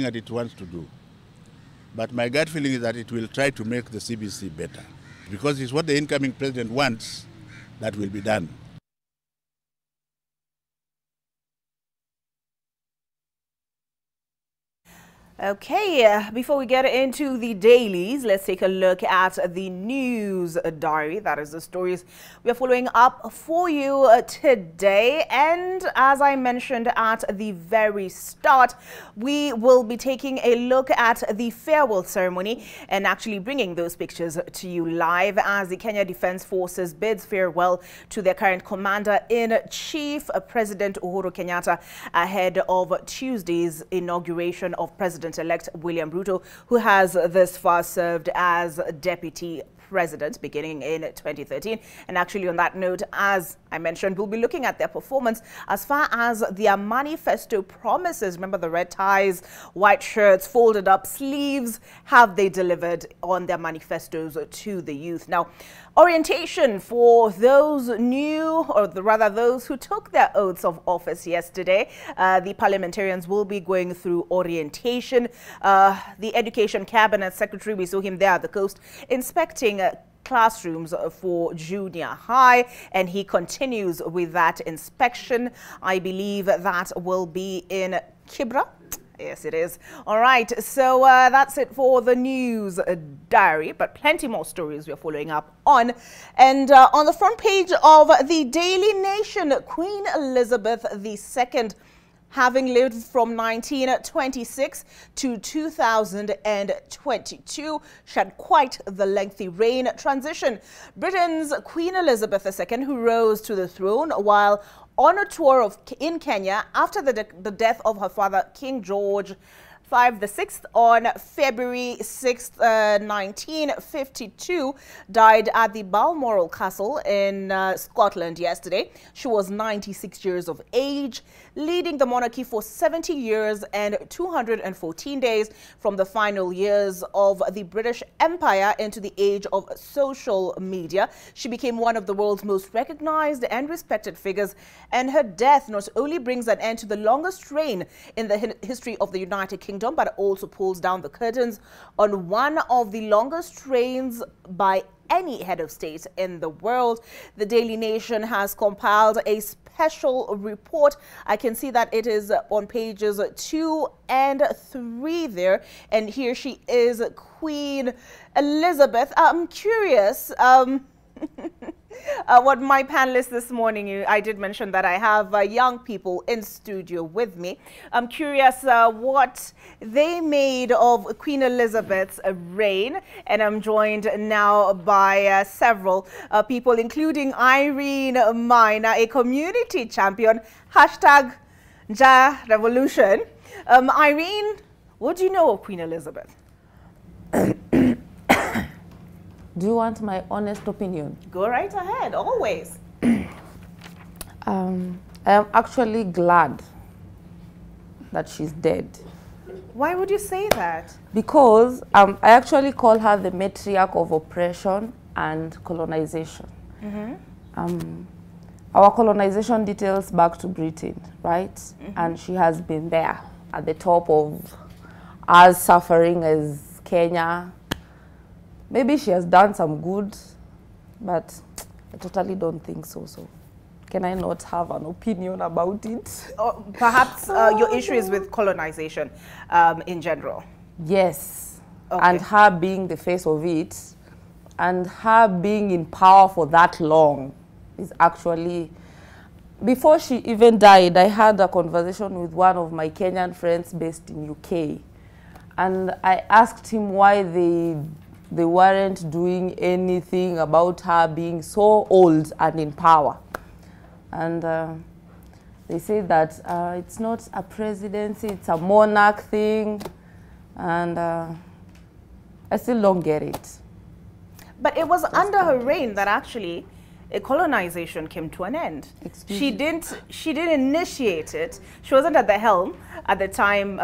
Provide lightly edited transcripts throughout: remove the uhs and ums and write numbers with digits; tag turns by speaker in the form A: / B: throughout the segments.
A: that it wants to do. But my gut feeling is that it will try to make the CBC better, because it's what the incoming president wants that will be done.
B: Okay, before we get into the dailies, let's take a look at the news diary. That is the stories we are following up for you today. And as I mentioned at the very start, we will be taking a look at the farewell ceremony and actually bringing those pictures to you live as the Kenya Defense Forces bids farewell to their current commander-in-chief, President Uhuru Kenyatta, ahead of Tuesday's inauguration of President-elect William Ruto, who has thus far served as deputy president beginning in 2013. And actually on that note, as I mentioned, we'll be looking at their performance as far as their manifesto promises. Remember the red ties, white shirts, folded up sleeves. Have they delivered on their manifestos to the youth? Now, orientation for those new, or rather those who took their oaths of office yesterday. The parliamentarians will be going through orientation. The Education Cabinet Secretary, we saw him there at the coast inspecting classrooms for junior high, and he continues with that inspection. I believe that will be in Kibra. Yes, it is. All right, so that's it for the news diary, but plenty more stories we're following up on. And on the front page of the Daily Nation, Queen Elizabeth II, having lived from 1926 to 2022, she had quite the lengthy reign transition. Britain's Queen Elizabeth II, who rose to the throne while on a tour in Kenya after the death of her father, King George VI on February 6, 1952, died at the Balmoral Castle in Scotland yesterday. She was 96 years of age, leading the monarchy for 70 years and 214 days from the final years of the British Empire into the age of social media. She became one of the world's most recognized and respected figures, and her death not only brings an end to the longest reign in the history of the United Kingdom, but also pulls down the curtains on one of the longest reigns by any head of state in the world. The Daily Nation has compiled a special report. I can see that it is on pages 2 and 3 there. And here she is, Queen Elizabeth. I'm curious what my panelists this morning, I did mention that I have young people in studio with me. I'm curious what they made of Queen Elizabeth's reign, and I'm joined now by several people, including Irene Miner, a community champion, hashtag Ja Revolution. Irene, what do you know of Queen Elizabeth?
C: Do you want my honest opinion?
B: Go right ahead, always.
C: I am actually glad that she's dead.
B: Why would you say that?
C: Because I actually call her the matriarch of oppression and colonization. Our colonization details back to Britain, right? And she has been there at the top of us suffering as Kenya. Maybe she has done some good, but I totally don't think so. So can I not have an opinion about it?
B: Perhaps your issue is with colonization in general.
C: Yes,
B: okay.
C: And her being the face of it, and her being in power for that long is actually... Before she even died, I had a conversation with one of my Kenyan friends based in UK. And I asked him why they weren't doing anything about her being so old and in power. And they say that it's not a presidency, it's a monarch thing. And I still don't get it.
B: But it was under her reign that actually colonization came to an end. She didn't initiate it. She wasn't at the helm at the time.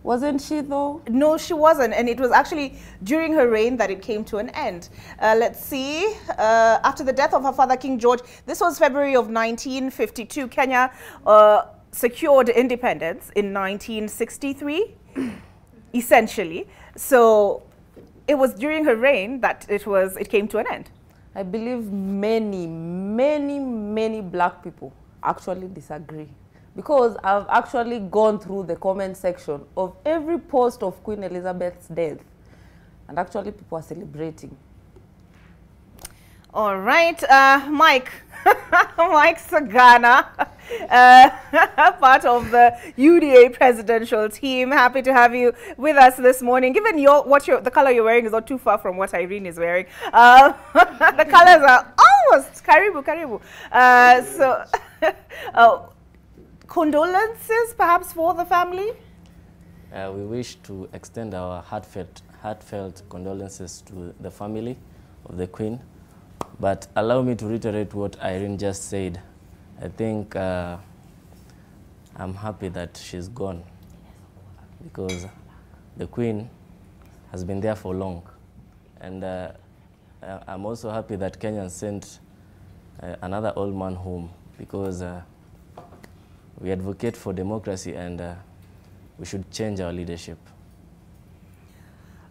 C: Wasn't she though?
B: No, she wasn't. And it was actually during her reign that it came to an end. Let's see. After the death of her father, King George, this was February of 1952. Kenya secured independence in 1963, essentially. So it was during her reign that it came to an end.
C: I believe many black people actually disagree, because I've actually gone through the comment section of every post of Queen Elizabeth's death, and actually people are celebrating.
B: All right, Mike, Mike Sagana, part of the UDA presidential team. Happy to have you with us this morning. Given the color you're wearing is not too far from what Irene is wearing. The colors are almost karibu. Condolences, perhaps, for the family.
D: We wish to extend our heartfelt condolences to the family of the Queen. But allow me to reiterate what Irene just said. I think I'm happy that she's gone, because the Queen has been there for long. And I'm also happy that Kenyans sent another old man home, because we advocate for democracy, and we should change our leadership.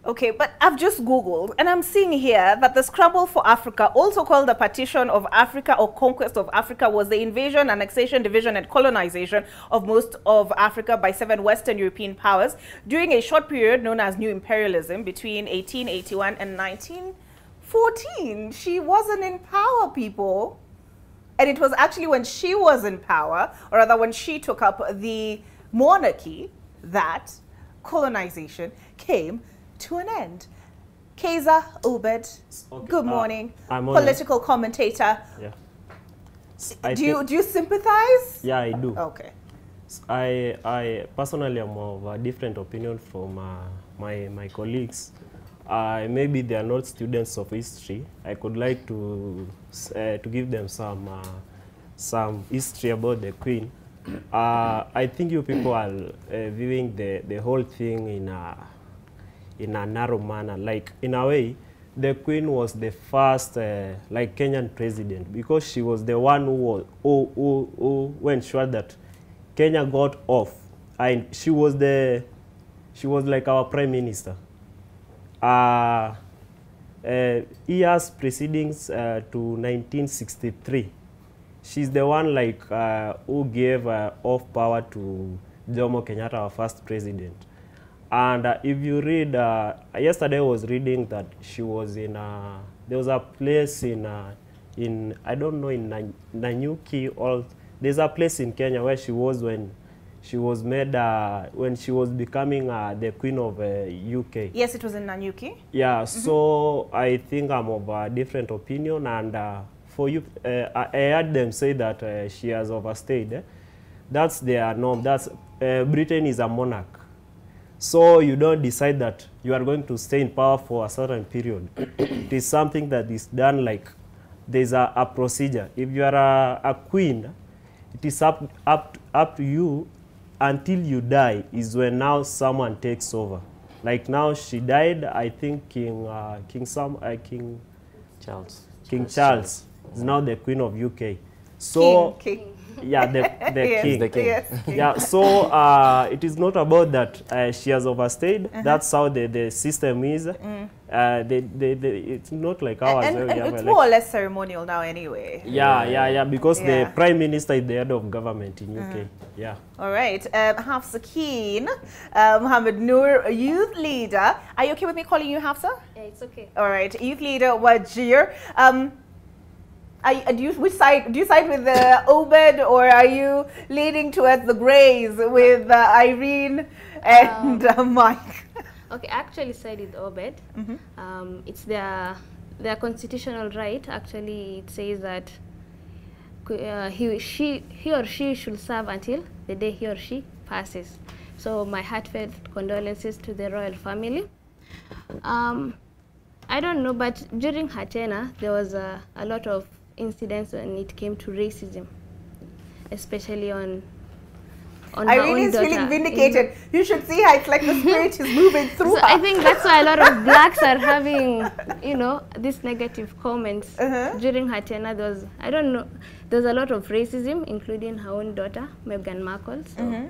B: Okay, but I've just Googled, and I'm seeing here that the scramble for Africa, also called the partition of Africa or conquest of Africa, was the invasion, annexation, division, and colonization of most of Africa by 7 Western European powers during a short period known as New Imperialism between 1881 and 1914. She wasn't in power, people. And it was actually when she was in power, or rather when she took up the monarchy, that colonization came to an end. Kaiser Obed,
E: okay.
B: Good morning.
E: I'm
B: Political commentator.
E: Yeah.
B: Do you sympathize?
E: Yeah, I do.
B: Okay.
E: I personally am of a different opinion from my colleagues. Maybe they are not students of history. I could like to give them some history about the Queen. I think you people are viewing the whole thing in a narrow manner. Like, in a way, the Queen was the first like Kenyan president, because she was the one who ensured that Kenya got off, and she was like our prime minister. Years proceedings to 1963, she's the one like who gave off power to Jomo Kenyatta, our first president. And if you read, yesterday I was reading that she was in, there was a place in I don't know, in Nanyuki, or there's a place in Kenya where she was when she was made, when she was becoming the Queen of UK.
B: Yes, it was in Nanyuki.
E: Yeah, so I think I'm of a different opinion, and for you, I heard them say that she has overstayed. That's their norm. That's Britain is a monarch. So you don't decide that you are going to stay in power for a certain period. It is something that is done, like there's a procedure. If you are a queen, it is up to you until you die is when now someone takes over. Like now she died, I think King
D: Charles.
E: King Charles is now the Queen of UK. So
B: King.
E: yeah, the
B: Yes,
E: king.
D: The king.
B: Yes.
E: Yeah, so it is not about that she has overstayed. That's how the system is. It's not like ours.
B: And it's more or less ceremonial now anyway.
E: Yeah, because
B: Yeah.
E: the prime minister is the head of government in UK. Yeah.
B: All right. Hafsa Keen, Mohammed Noor, youth leader. Are you okay with me calling you Hafsa?
F: Yeah, it's okay.
B: All right. Youth leader Wajir. Do you side with Obed, or are you leaning towards the Greys with Irene and Mike?
F: Okay, I actually side with Obed. It's their constitutional right. Actually, it says that he or she should serve until the day he or she passes. So my heartfelt condolences to the royal family. I don't know, but during her tenure, there was a lot of incidents when it came to racism, especially on on her
B: Irene
F: own
B: is
F: daughter.
B: feeling vindicated. You should see how it's like the spirit is moving through
F: So
B: her.
F: I think that's why a lot of blacks are having, you know, these negative comments. During her tenure, I don't know, there's a lot of racism, including her own daughter, Meghan Markle. So,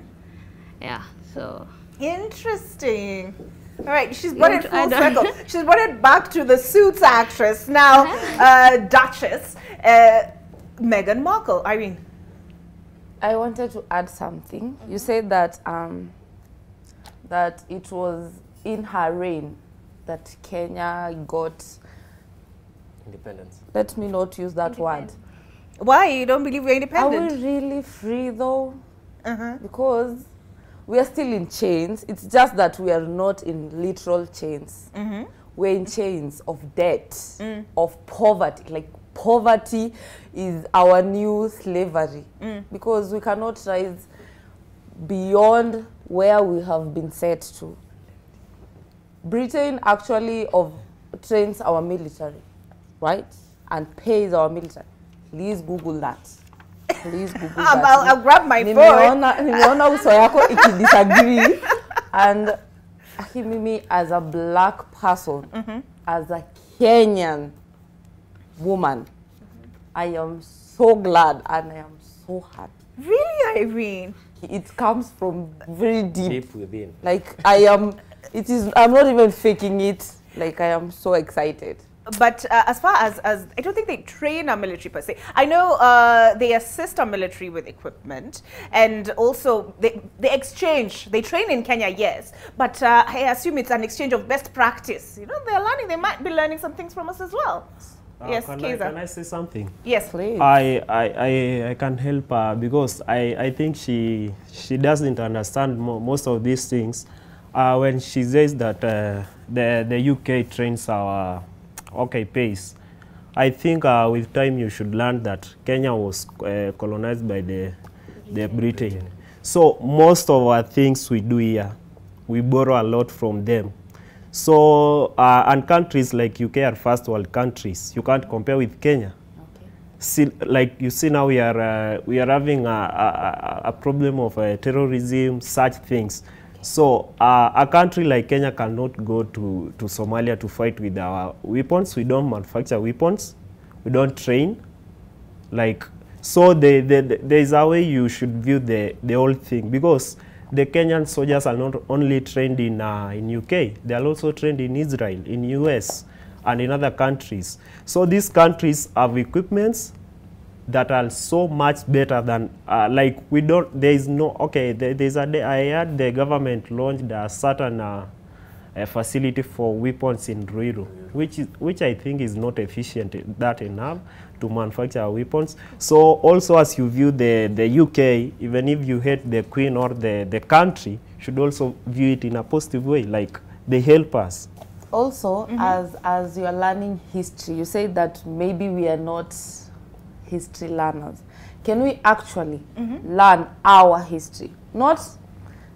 F: yeah, so.
B: Interesting. All right, she's brought it
F: to
B: full
F: add
B: circle.
F: on?
B: She's brought it back to the Suits actress, now Duchess, Meghan Markle. Irene.
C: I wanted to add something. You said that that it was in her reign that Kenya got
D: Independence.
C: Let me not use that word.
B: Why? You don't believe we're
C: Are
B: independent?
C: we really free though? Because we are still in chains. It's just that we are not in literal chains. We're in chains of debt, of poverty. Like poverty is our new slavery because we cannot rise beyond where we have been set to. Britain actually trains our military, right? And pays our military. Please Google that. Please Google that.
B: I'll grab my phone.
C: Nimeona uso yako ikidisagree. And mimi as a black person, as a Kenyan woman, I am so glad and I am so happy.
B: Really, Irene?
C: It comes from very deep.
D: Deep within.
C: Like I'm not even faking it. Like I am so excited.
B: But as far as I don't think they train our military per se. I know they assist our military with equipment, and also they exchange. They train in Kenya, yes, but I assume it's an exchange of best practice. You know, they're learning. They might be learning some things from us as well. Yes,
E: can
B: Keza.
E: I say something?
B: Yes,
C: Please.
E: I can help her because I think she doesn't understand most of these things. When she says that the UK trains our pace, I think with time you should learn that Kenya was colonized by the Britain. So most of our things we do here, we borrow a lot from them. So and countries like UK are first world countries. You can't compare with Kenya. See, like you see now we are having a problem of terrorism, such things. So a country like Kenya cannot go to Somalia to fight with our weapons. We don't manufacture weapons. We don't train. Like, so there is a way you should view the whole thing, because the Kenyan soldiers are not only trained in UK. They are also trained in Israel, in US, and in other countries. So these countries have equipments that are so much better than like we don't. There is no there's a day I heard the government launched a certain a facility for weapons in Ruiru, which I think is not efficient that enough to manufacture weapons. So also, as you view the UK, even if you hate the Queen or the country, should also view it in a positive way, like they help us.
C: Also, as you are learning history, you say that maybe we are not history learners. Can we actually learn our history? Not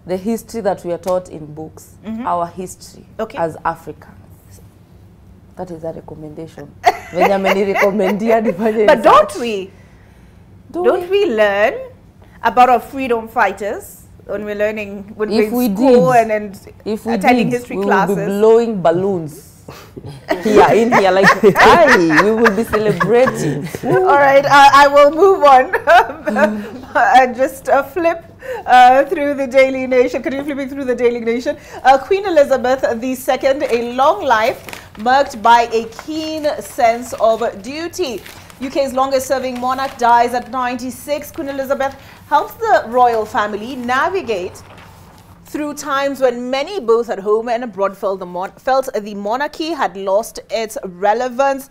C: the history that we are taught in books, our history as Africans. That is a recommendation.
B: But don't we? Don't we learn about our freedom fighters when we're learning, when we're in school and attending history classes?
C: We will be blowing balloons. in here, like, we will be celebrating.
B: All right, I will move on and just flip through the Daily Nation. Continue flipping through the Daily Nation. Queen Elizabeth II, a long life marked by a keen sense of duty. UK's longest serving monarch dies at 96. Queen Elizabeth helps the royal family navigate through times when many, both at home and abroad, felt the monarchy had lost its relevance.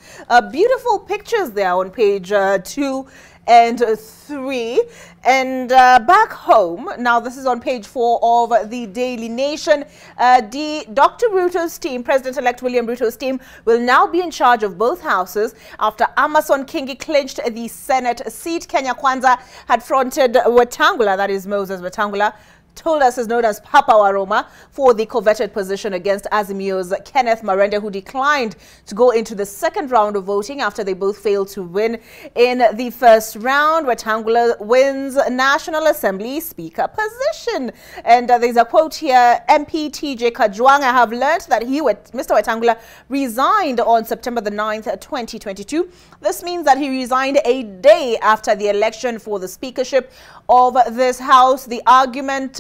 B: Beautiful pictures there on page 2 and 3. And back home, now this is on page 4 of the Daily Nation, Dr. Ruto's team, President-elect William Ruto's team, will now be in charge of both houses after Amason Kingi clinched the Senate seat. Kenya Kwanza had fronted Wetangula, that is Moses Wetangula, told us is known as Papa Waroma for the coveted position against Azimio's Kenneth Marende, who declined to go into the second round of voting after they both failed to win in the first round. Wetangula wins National Assembly Speaker position. And there's a quote here, MP TJ Kajwang, I have learned that Mr. Wetangula resigned on September the 9th, 2022. This means that he resigned a day after the election for the speakership of this house. The argument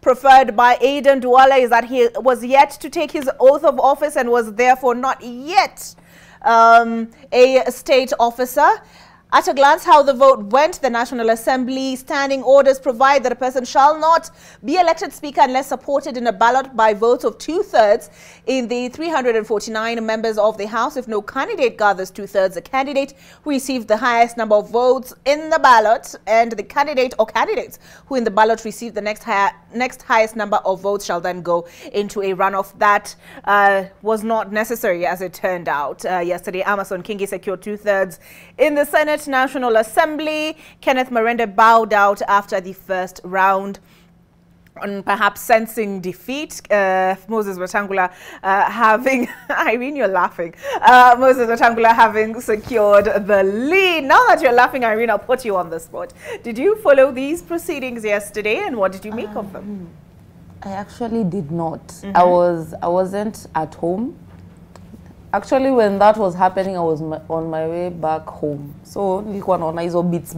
B: preferred by Aidan Duala is that he was yet to take his oath of office and was therefore not yet a state officer. At a glance, how the vote went, the National Assembly standing orders provide that a person shall not be elected speaker unless supported in a ballot by votes of 2/3 in the 349 members of the House. If no candidate gathers 2/3, the candidate who received the highest number of votes in the ballot and the candidate or candidates who in the ballot received the next highest number of votes shall then go into a runoff. That was not necessary, as it turned out. Yesterday, Amason Kingi secured 2/3 in the Senate National Assembly. Kenneth Marende bowed out after the first round, and perhaps sensing defeat. Moses Wetangula having Irene, you're laughing. Moses Wetangula having secured the lead. Now that you're laughing, Irene, I'll put you on the spot. Did you follow these proceedings yesterday, and what did you make of them?
C: I actually did not. I wasn't at home. Actually, when that was happening, I was on my way back home. So, nilikuwa naona hizo bits.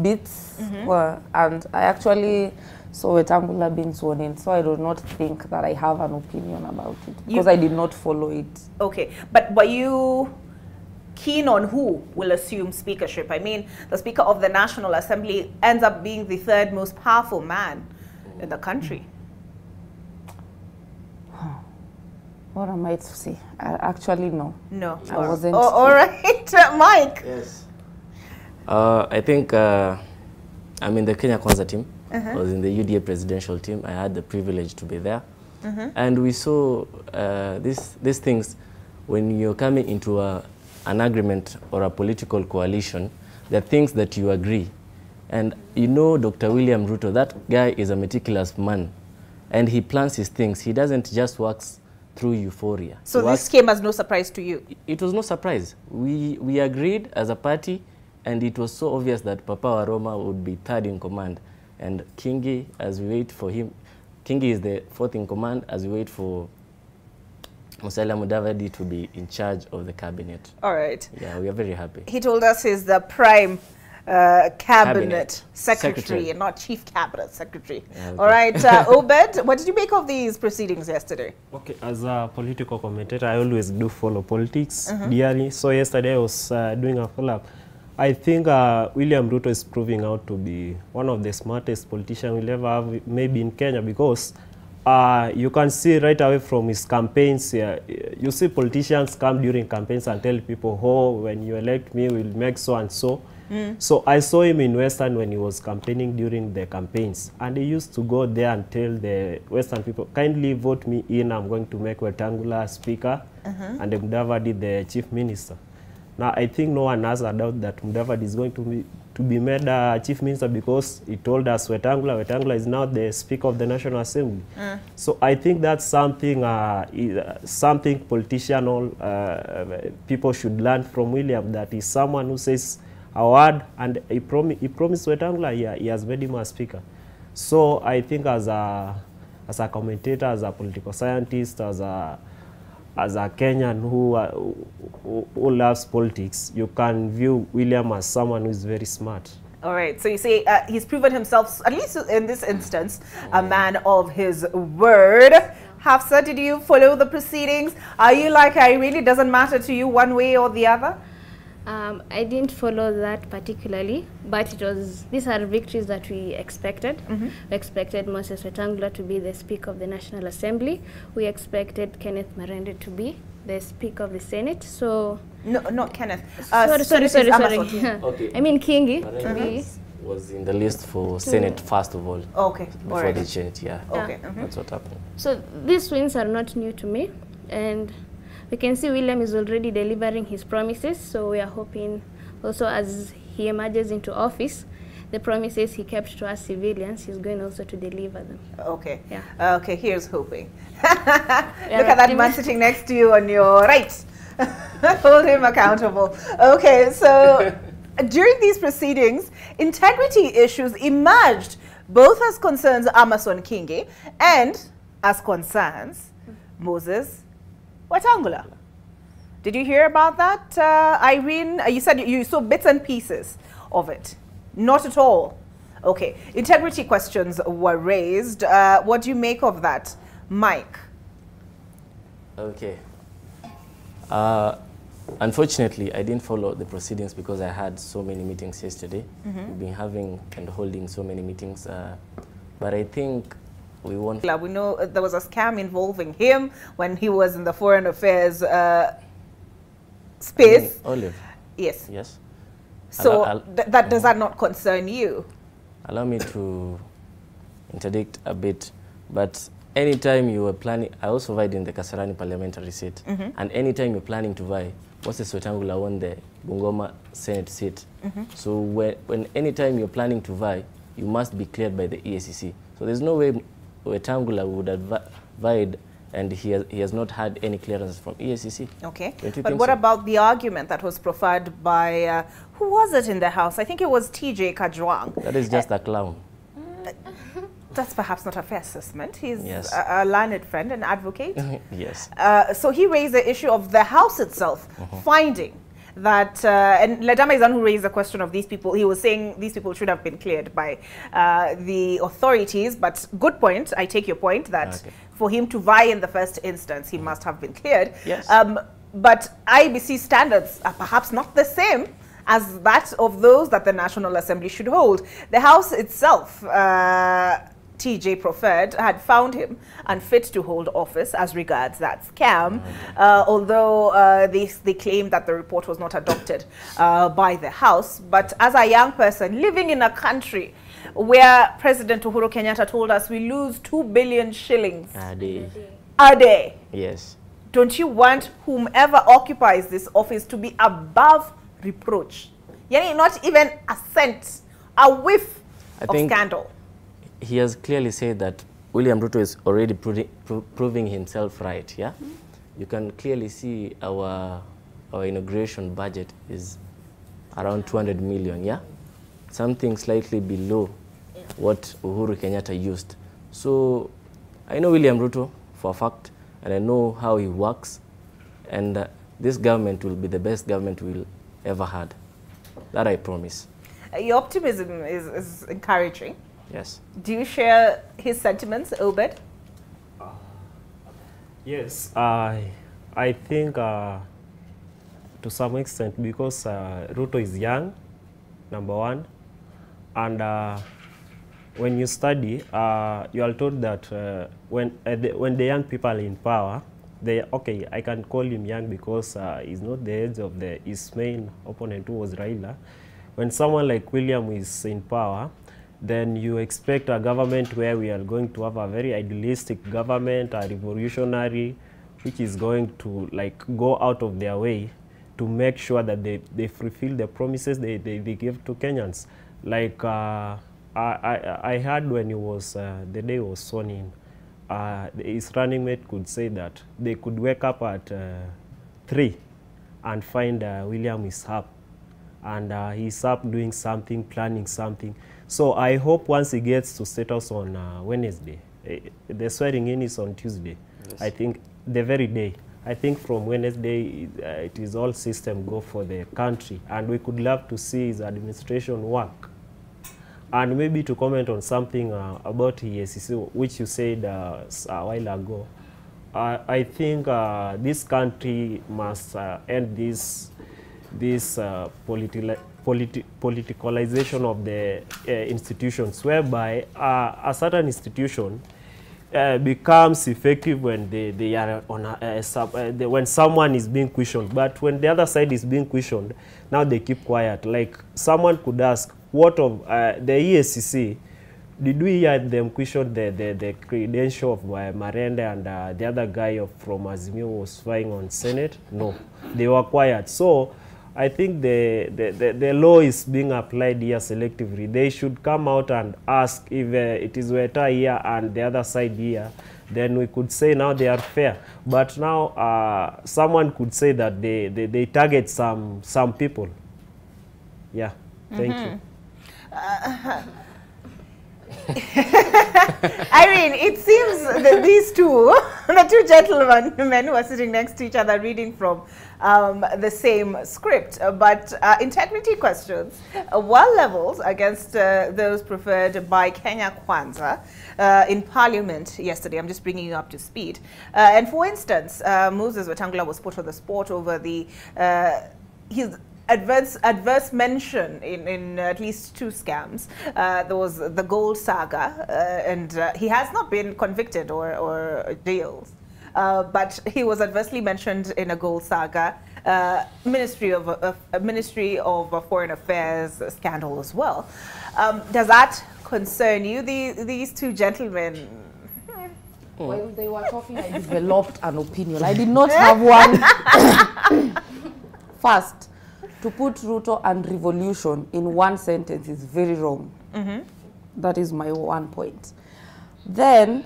C: And I actually saw Wetangula being sworn in. So, I do not think that I have an opinion about it. Because I did not follow it.
B: Okay. But were you keen on who will assume speakership? I mean, the Speaker of the National Assembly ends up being the third most powerful man in the country.
C: What am I to say? Actually, no.
B: No.
C: I wasn't.
B: All right. Mike.
D: Yes. I think I'm in the Kenya Kwanza team. I was in the UDA presidential team. I had the privilege to be there. And we saw these things when you're coming into an agreement or a political coalition, there are things that you agree. And you know Dr. William Ruto, that guy is a meticulous man. And he plans his things. He doesn't just work through euphoria.
B: So this came as no surprise to you?
D: It was no surprise. We agreed as a party, and it was so obvious that Papa Waroma would be third in command. And Kingi, as we wait for him, Kingi is the fourth in command as we wait for Musalia Mudavadi to be in charge of the cabinet. All right. Yeah, we are very happy.
B: He told us he's the prime cabinet secretary and not chief cabinet secretary. Yeah, okay. All right, Obed, what did you make of these proceedings yesterday?
E: Okay, as a political commentator, I always do follow politics dearly. So yesterday I was doing a follow-up. I think William Ruto is proving out to be one of the smartest politicians we'll ever have, maybe in Kenya, because you can see right away from his campaigns, you see politicians come during campaigns and tell people, oh, when you elect me, we'll make so and so. So I saw him in Western when he was campaigning during the campaigns, and he used to go there and tell the Western people, kindly vote me in, I'm going to make Wetangula speaker and Mudavadi the chief minister. Now I think no one has a doubt that Mudavadi is going to be made chief minister, because he told us Wetangula is now the speaker of the National Assembly. So I think that's something something politician people should learn from William, that is someone who says a word, and he promised Wetangula, he has made him a speaker. So I think as a commentator, as a political scientist, as a Kenyan who loves politics, you can view William as someone who is very smart.
B: All right, so you say he's proven himself, at least in this instance, a man of his word. Hafsa, did you follow the proceedings? Are you like, it really doesn't matter to you one way or the other?
F: I didn't follow that particularly, but these are victories that we expected. We expected Moses Wetangula to be the Speaker of the National Assembly. We expected Kenneth Marende to be the Speaker of the Senate. So
B: no, not Kenneth.
F: Sorry.
D: Okay.
F: I mean Kingi
D: was in the list for Senate first of all.
B: Okay.
D: Before they changed, yeah.
B: Okay.
D: That's what happened.
F: So these wins are not new to me, and we can see William is already delivering his promises. So we are hoping also, as he emerges into office, the promises he kept to us civilians, he's going also to deliver them.
B: Okay.
F: Yeah.
B: Okay, here's hoping. Look at that man sitting next to you on your right. Hold him accountable. Okay, so during these proceedings, integrity issues emerged both as concerns Amason Kingi and as concerns Moses Wetangula. Did you hear about that, Irene? You said you saw bits and pieces of it. Not at all. Okay. Integrity questions were raised. What do you make of that, Mike?
D: Okay. Unfortunately, I didn't follow the proceedings because I had so many meetings yesterday. We've been having and holding so many meetings. But I think we won't.
B: We know there was a scam involving him when he was in the foreign affairs space.
D: Olive.
B: Yes.
D: Yes.
B: So does that not concern you?
D: Allow me to interdict a bit, but anytime you were planning, I also vied in the Kasarani parliamentary seat, and anytime you're planning to vie, Moses Wetangula won the Bungoma Senate seat. So when anytime you're planning to vie, you must be cleared by the EACC. So there's no way Wetangula would have vied and he has not had any clearance from EACC.
B: Okay, but what about the argument that was proffered by, who was it in the House? I think it was TJ Kajwang.
D: That is just a clown.
B: That's perhaps not a fair assessment. He's
D: yes.
B: a learned friend, an advocate.
D: Yes.
B: So he raised the issue of the House itself finding that, and Ledama is the one who raised the question of these people. He was saying these people should have been cleared by the authorities, but good point. I take your point that for him to vie in the first instance, he must have been cleared.
D: Yes.
B: But IBC standards are perhaps not the same as that of those that the National Assembly should hold. The House itself, TJ proffered, had found him unfit to hold office as regards that scam, although they claimed that the report was not adopted by the House. But as a young person living in a country where President Uhuru Kenyatta told us we lose 2 billion shillings
D: a day.
B: A day.
D: Yes.
B: Don't you want whomever occupies this office to be above reproach? Yani not even a cent, a whiff of scandal.
D: He has clearly said that William Ruto is already proving himself right, yeah? You can clearly see our inauguration budget is around 200 million, yeah? Something slightly below what Uhuru Kenyatta used. So I know William Ruto for a fact, and I know how he works, and this government will be the best government we'll ever had. That I promise.
B: Your optimism is encouraging.
D: Yes.
B: Do you share his sentiments, Obed?
E: Yes, I think to some extent, because Ruto is young, number one, and when you study, you are told that when the young people are in power, okay, I can call him young because he's not the age of his main opponent, who was Raila. When someone like William is in power, then you expect a government where we are going to have a very idealistic government, a revolutionary, which is going to go out of their way to make sure that they fulfill the promises they give to Kenyans. Like I heard when he was, the day he was sworn in, his running mate could say that they could wake up at 3 and find William is up. And he's up doing something, planning something. So I hope once he gets to status on Wednesday, the swearing in is on Tuesday. Yes. I think the very day. I think from Wednesday, it is all system go for the country. And we could love to see his administration work. And maybe to comment on something about EACC, which you said a while ago. I think this country must end this politicalization of the institutions, whereby a certain institution becomes effective when they are on when someone is being questioned, but when the other side is being questioned, now they keep quiet. Like someone could ask, what of the EACC? Did we hear them question the credential of Marende and the other guy from Azimio was flying on Senate? No, they were quiet. So I think the law is being applied here selectively. They should come out and ask if it is Weta here and the other side here. Then we could say now they are fair. But now someone could say that they target some people. Yeah, thank you.
B: Irene, it seems that these two, the two gentlemen who are sitting next to each other reading from the same script, but integrity questions were leveled against those preferred by Kenya Kwanza in Parliament yesterday. I'm just bringing you up to speed. And for instance, Moses Wetangula was put on the spot over the his adverse mention in at least 2 scams. There was the gold saga, and he has not been convicted or jailed, but he was adversely mentioned in a gold saga, Ministry of Foreign Affairs scandal as well. Does that concern you? These two gentlemen.
C: While they were talking, I developed an opinion. I did not have one. First, to put Ruto and revolution in one sentence is very wrong. That is my one point. Then,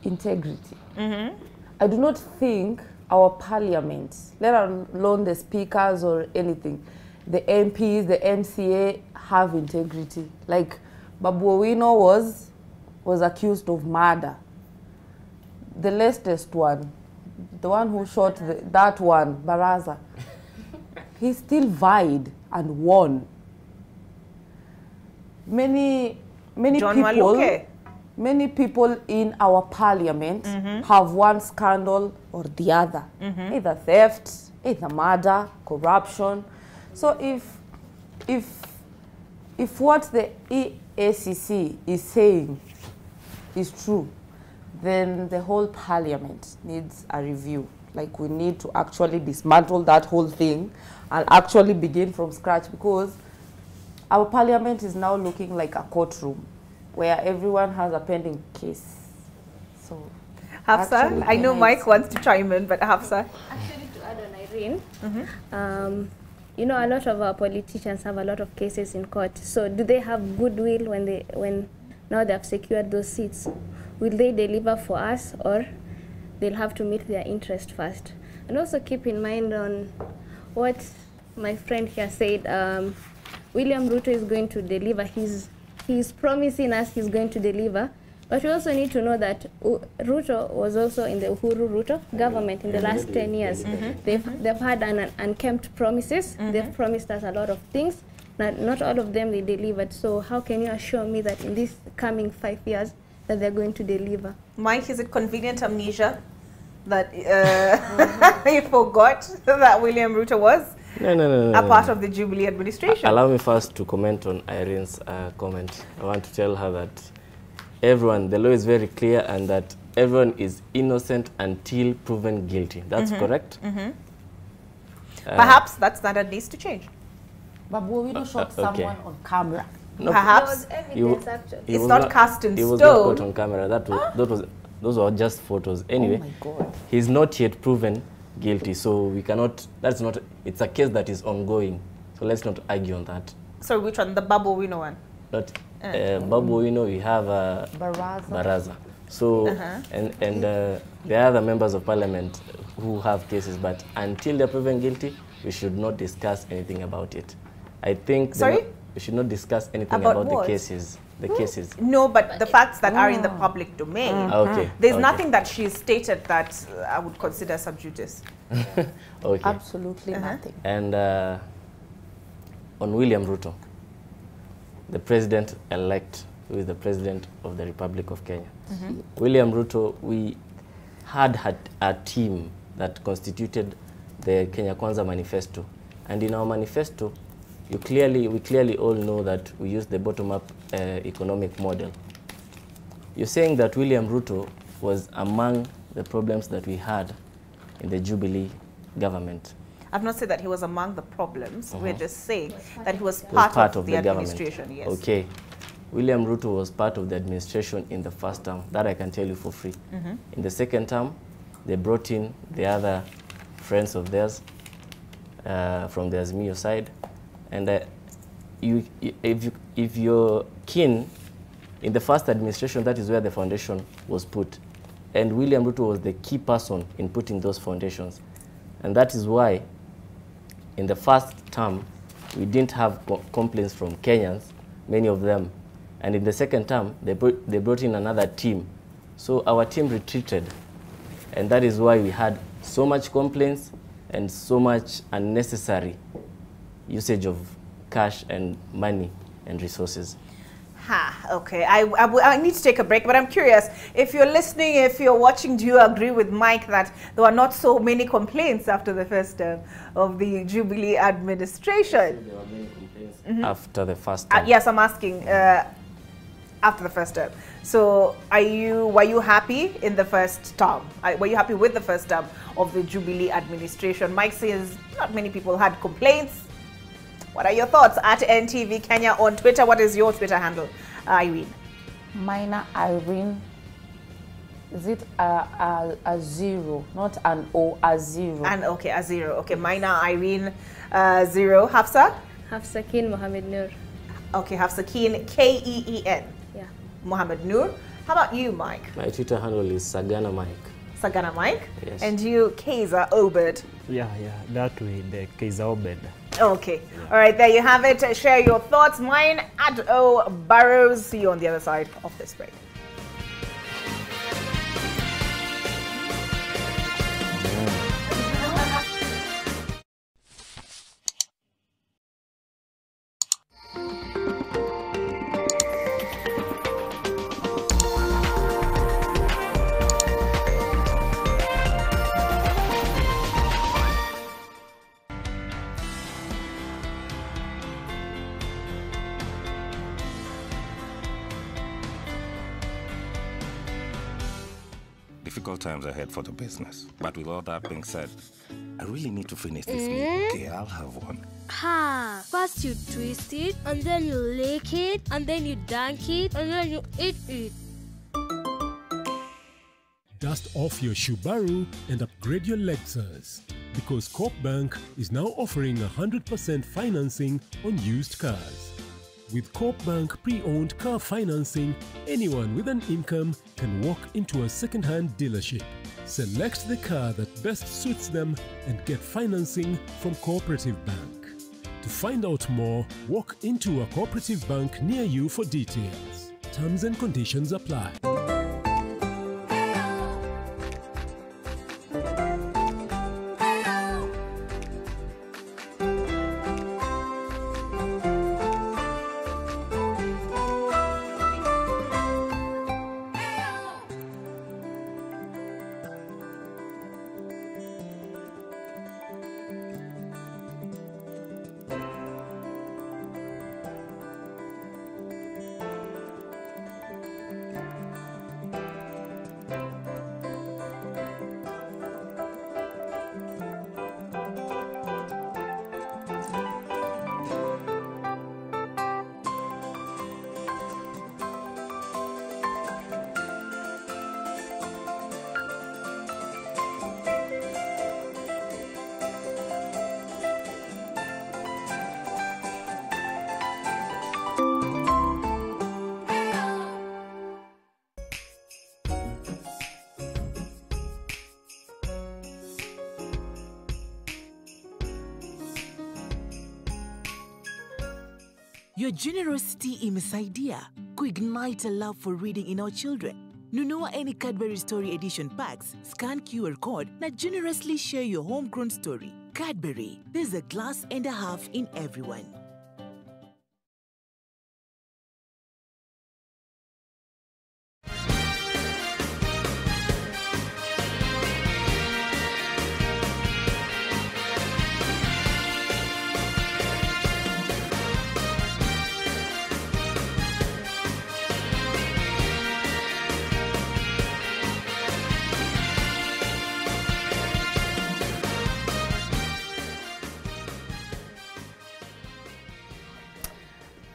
C: integrity. I do not think our parliament, let alone the speakers or anything, the MPs, the MCA have integrity. Like Babu Owino was accused of murder. The latest one, the one who shot that one, Baraza, he still vied and won. Many people in our parliament have one scandal or the other, either theft, either murder, corruption. So if what the EACC is saying is true, then the whole parliament needs a review. Like, we need to actually dismantle that whole thing and actually begin from scratch, because our parliament is now looking like a courtroom where everyone has a pending case. So,
B: Hafsa, I know Mike wants to chime in, but Hafsa.
F: Actually, to add on Irene, you know, a lot of our politicians have a lot of cases in court. So do they have goodwill when now they have secured those seats? Will they deliver for us, or they'll have to meet their interest first? And also keep in mind on what my friend here said, William Ruto is going to deliver. He's promising us he's going to deliver. But we also need to know that Ruto was also in the Uhuru Ruto government in the last 10 years. They've had an unkempt promises. They've promised us a lot of things. Not all of them they delivered. So how can you assure me that in this coming 5 years that they're going to deliver?
B: Mike, is it convenient amnesia that you forgot that William Ruto was a part of the Jubilee administration?
D: Allow me first to comment on Irene's comment. I want to tell her that everyone, the law is very clear, and that everyone is innocent until proven guilty. That's correct?
B: Perhaps that standard needs to change.
C: Babu Owino shot someone on camera.
D: No,
B: Perhaps
F: Evidence, actually.
B: it's not cast in
D: He was not caught
B: stone.
D: on camera. Those were just photos. Anyway,
C: Oh my God.
D: he's not yet proven guilty, so we cannot. That's not. It's a case that is ongoing. So let's not argue on that.
B: Sorry, which one? The Babu Owino one?
D: Not Babu Owino. We have Baraza. So and the other members of parliament who have cases, but until they're proven guilty, we should not discuss anything about it. I think.
B: Sorry?
D: We should not discuss anything
B: About
D: about
B: what?
D: the cases. The cases.
B: No, but the facts that are in the public domain.
D: Okay.
B: There's
D: okay.
B: nothing that she's stated that I would consider sub judice.
D: Okay.
C: Absolutely nothing.
D: And on William Ruto, the president-elect, who is the president of the Republic of Kenya. William Ruto, we had a team that constituted the Kenya Kwanza manifesto. And in our manifesto, we clearly all know that we use the bottom-up economic model. You're saying that William Ruto was among the problems that we had in the Jubilee government.
B: I've not said that he was among the problems. We're just saying that he was part of the administration. Yes.
D: Okay. William Ruto was part of the administration in the first term. That I can tell you for free. In the second term, they brought in the other friends of theirs from the Azimio side. And if you're keen, in the first administration, that is where the foundation was put. And William Ruto was the key person in putting those foundations. And that is why in the first term, we didn't have complaints from Kenyans, many of them. And in the second term, they brought in another team. So our team retreated. And that is why we had so much complaints and so much unnecessary usage of cash and money and resources.
B: Okay. I need to take a break, but I'm curious, if you're listening, if you're watching, do you agree with Mike that there were not so many complaints after the first term of the Jubilee administration?
D: There were many complaints after the first term.
B: Yes, I'm asking after the first term. So were you happy in the first term? Were you happy with the first term of the Jubilee administration? Mike says not many people had complaints. What are your thoughts at NTV Kenya on Twitter? What is your Twitter handle, Irene?
C: Minor Irene. Is it a zero, not an O, a zero?
B: Okay, a zero. Okay, Minor Irene 0. Hafsa?
F: Hafsa Keen Mohammed Noor.
B: Okay, Hafsa Keen, Keen.
F: Yeah.
B: Mohammed Noor. How about you, Mike?
D: My Twitter handle is Sagana Mike.
B: Sagana Mike?
D: Yes.
B: And you, Kaiser Obed?
E: Yeah, that way, the Kaiser Obed.
B: Okay. All right, there you have it. Share your thoughts. Mine at O Burrows. See you on the other side of this break.
G: Difficult times ahead for the business. But with all that being said, I really need to finish this meal. Okay, I'll have one.
H: First you twist it, and then you lick it, and then you dunk it, and then you eat it.
I: Dust off your Subaru and upgrade your Lexus, because Coop Bank is now offering 100% financing on used cars. With Coop Bank pre-owned car financing, anyone with an income can walk into a second-hand dealership, select the car that best suits them, and get financing from Cooperative Bank. To find out more, walk into a Cooperative Bank near you for details. Terms and conditions apply.
J: Your generosity imesaidia kuignite a love for reading in our children. Nunua any Cadbury Story Edition packs, scan QR code, na generously share your homegrown story. Cadbury, there's a glass and a half in everyone.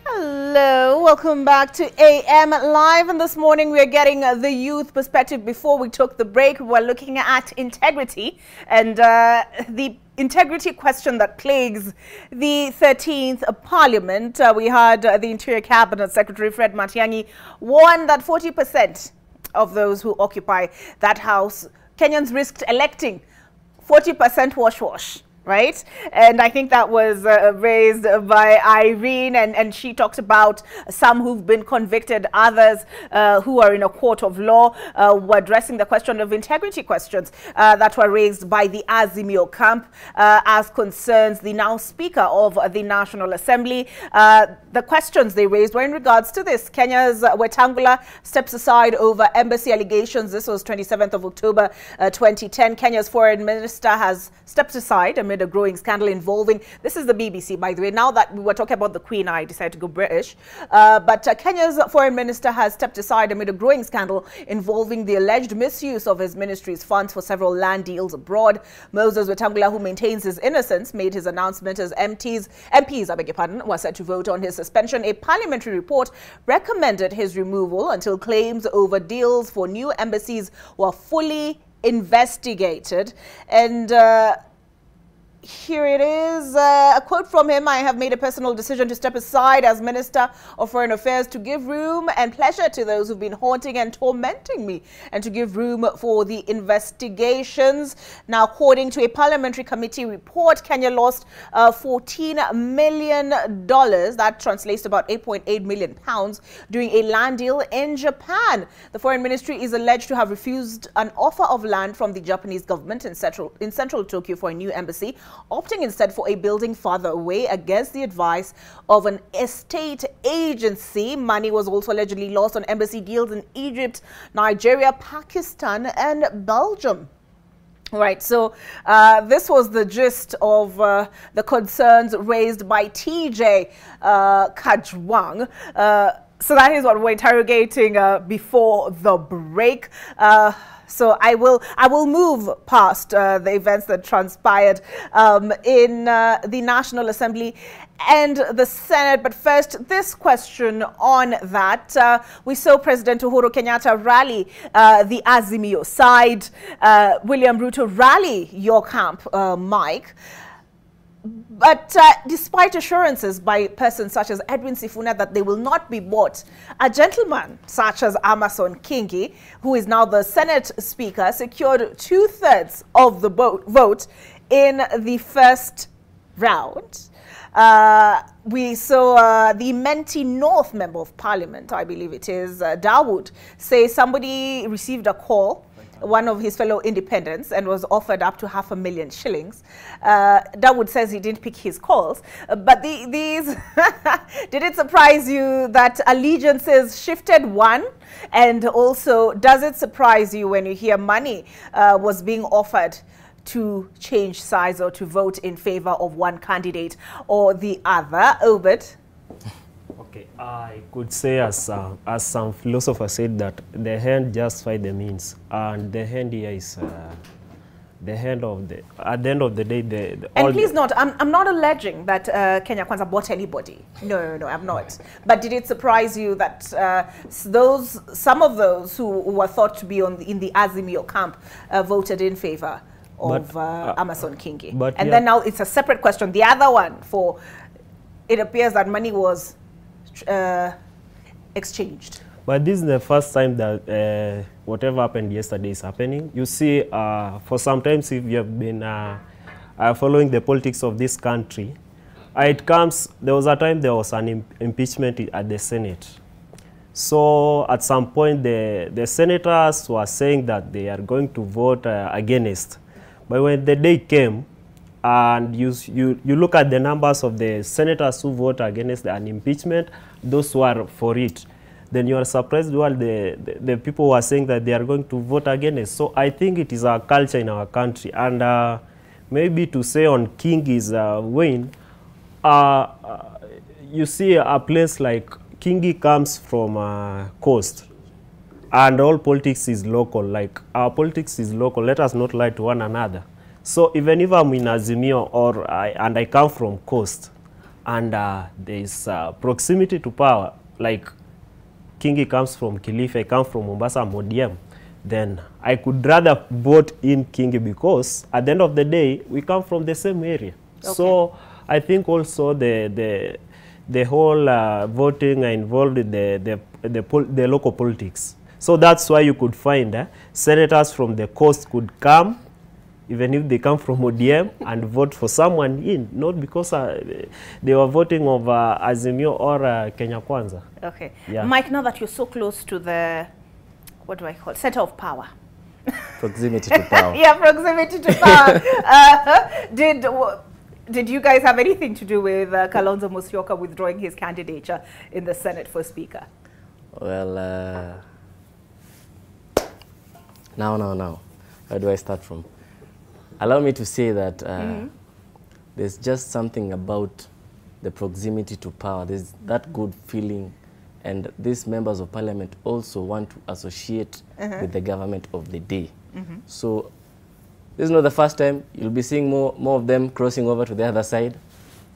B: Hello, welcome back to AM Live. And this morning we are getting the youth perspective. Before we took the break, we were looking at integrity and the integrity question that plagues the 13th Parliament. We had the Interior Cabinet Secretary Fred Matiang'i warn that 40% of those who occupy that house, Kenyans risked electing 40% wash. Right? And I think that was raised by Irene, and she talked about some who've been convicted, others who are in a court of law, were addressing the question of integrity questions that were raised by the Azimio camp as concerns the now Speaker of the National Assembly. The questions they raised were in regards to this. Kenya's Wetangula steps aside over embassy allegations. This was 27th of October 2010. Kenya's foreign minister has stepped aside amid a growing scandal involving, this is the BBC by the way, now that we were talking about the Queen, I decided to go British, but Kenya's foreign minister has stepped aside amid a growing scandal involving the alleged misuse of his ministry's funds for several land deals abroad. Moses Wetangula, who maintains his innocence, made his announcement as MPs, I beg your pardon, were set to vote on his suspension. A parliamentary report recommended his removal until claims over deals for new embassies were fully investigated. And here it is, a quote from him: "I have made a personal decision to step aside as Minister of Foreign Affairs to give room and pleasure to those who've been haunting and tormenting me, and to give room for the investigations." Now, according to a parliamentary committee report, Kenya lost $14 million. That translates to about 8.8 million pounds doing a land deal in Japan. The foreign ministry is alleged to have refused an offer of land from the Japanese government in central Tokyo for a new embassy, opting instead for a building farther away against the advice of an estate agency. Money was also allegedly lost on embassy deals in Egypt, Nigeria, Pakistan, and Belgium. Right, so this was the gist of the concerns raised by TJ Kajwang. So that is what we're interrogating before the break. So I will move past the events that transpired in the National Assembly and the Senate. But first, this question on that. We saw President Uhuru Kenyatta rally the Azimio side, William Ruto rally your camp, Mike. But despite assurances by persons such as Edwin Sifuna that they will not be bought, a gentleman such as Amason Kingi, who is now the Senate Speaker, secured 2/3 of the vote in the first round. We saw the Menti North Member of Parliament, I believe it is, Dawood, say somebody received a call, one of his fellow independents, and was offered up to $500,000 shillings. Dawood says he didn't pick his calls, but these did it surprise you that allegiances shifted one? And also, does it surprise you when you hear money was being offered to change sides or to vote in favor of one candidate or the other? Obed?
E: Okay, I could say, as some philosophers said, that the end justifies the means, and the end here is the end of the. At the end of the day,
B: and please note, I'm not alleging that Kenya Kwanza bought anybody. No, I'm not. But did it surprise you that some of those who were thought to be in the Azimio camp voted in favor of Amason Kingi? And then now it's a separate question. The other one, for it appears that money was exchanged.
E: But this is the first time that whatever happened yesterday is happening. You see, for sometimes if you have been following the politics of this country, there was a time there was an impeachment at the Senate. So at some point the senators were saying that they are going to vote against. But when the day came, and you look at the numbers of the senators who vote against an impeachment, those who are for it, then you are surprised while the people were saying that they are going to vote against. So I think it is our culture in our country. And maybe to say on Kingi's win, you see a place like Kingi comes from coast, and all politics is local. Like our politics is local. Let us not lie to one another. So even if I'm in Azimio and I come from coast, and there is proximity to power, like Kingi comes from Kilifi, I come from Mombasa, I'm ODM, then I could rather vote in Kingi because at the end of the day, we come from the same area. Okay. So I think also the whole voting are involved in the local politics. So that's why you could find senators from the coast could come, even if they come from ODM, and vote for someone in, not because they were voting over Azimio or Kenya Kwanza.
B: Okay.
E: Yeah.
B: Mike, now that you're so close to the, what do I call it, center of power.
D: Proximity to power.
B: Yeah, proximity to power. Did you guys have anything to do with Kalonzo Musyoka withdrawing his candidature in the Senate for Speaker?
D: Well, now. Where do I start from? Allow me to say that there's just something about the proximity to power. There's that good feeling, and these members of parliament also want to associate with the government of the day. So this is not the first time. You'll be seeing more of them crossing over to the other side.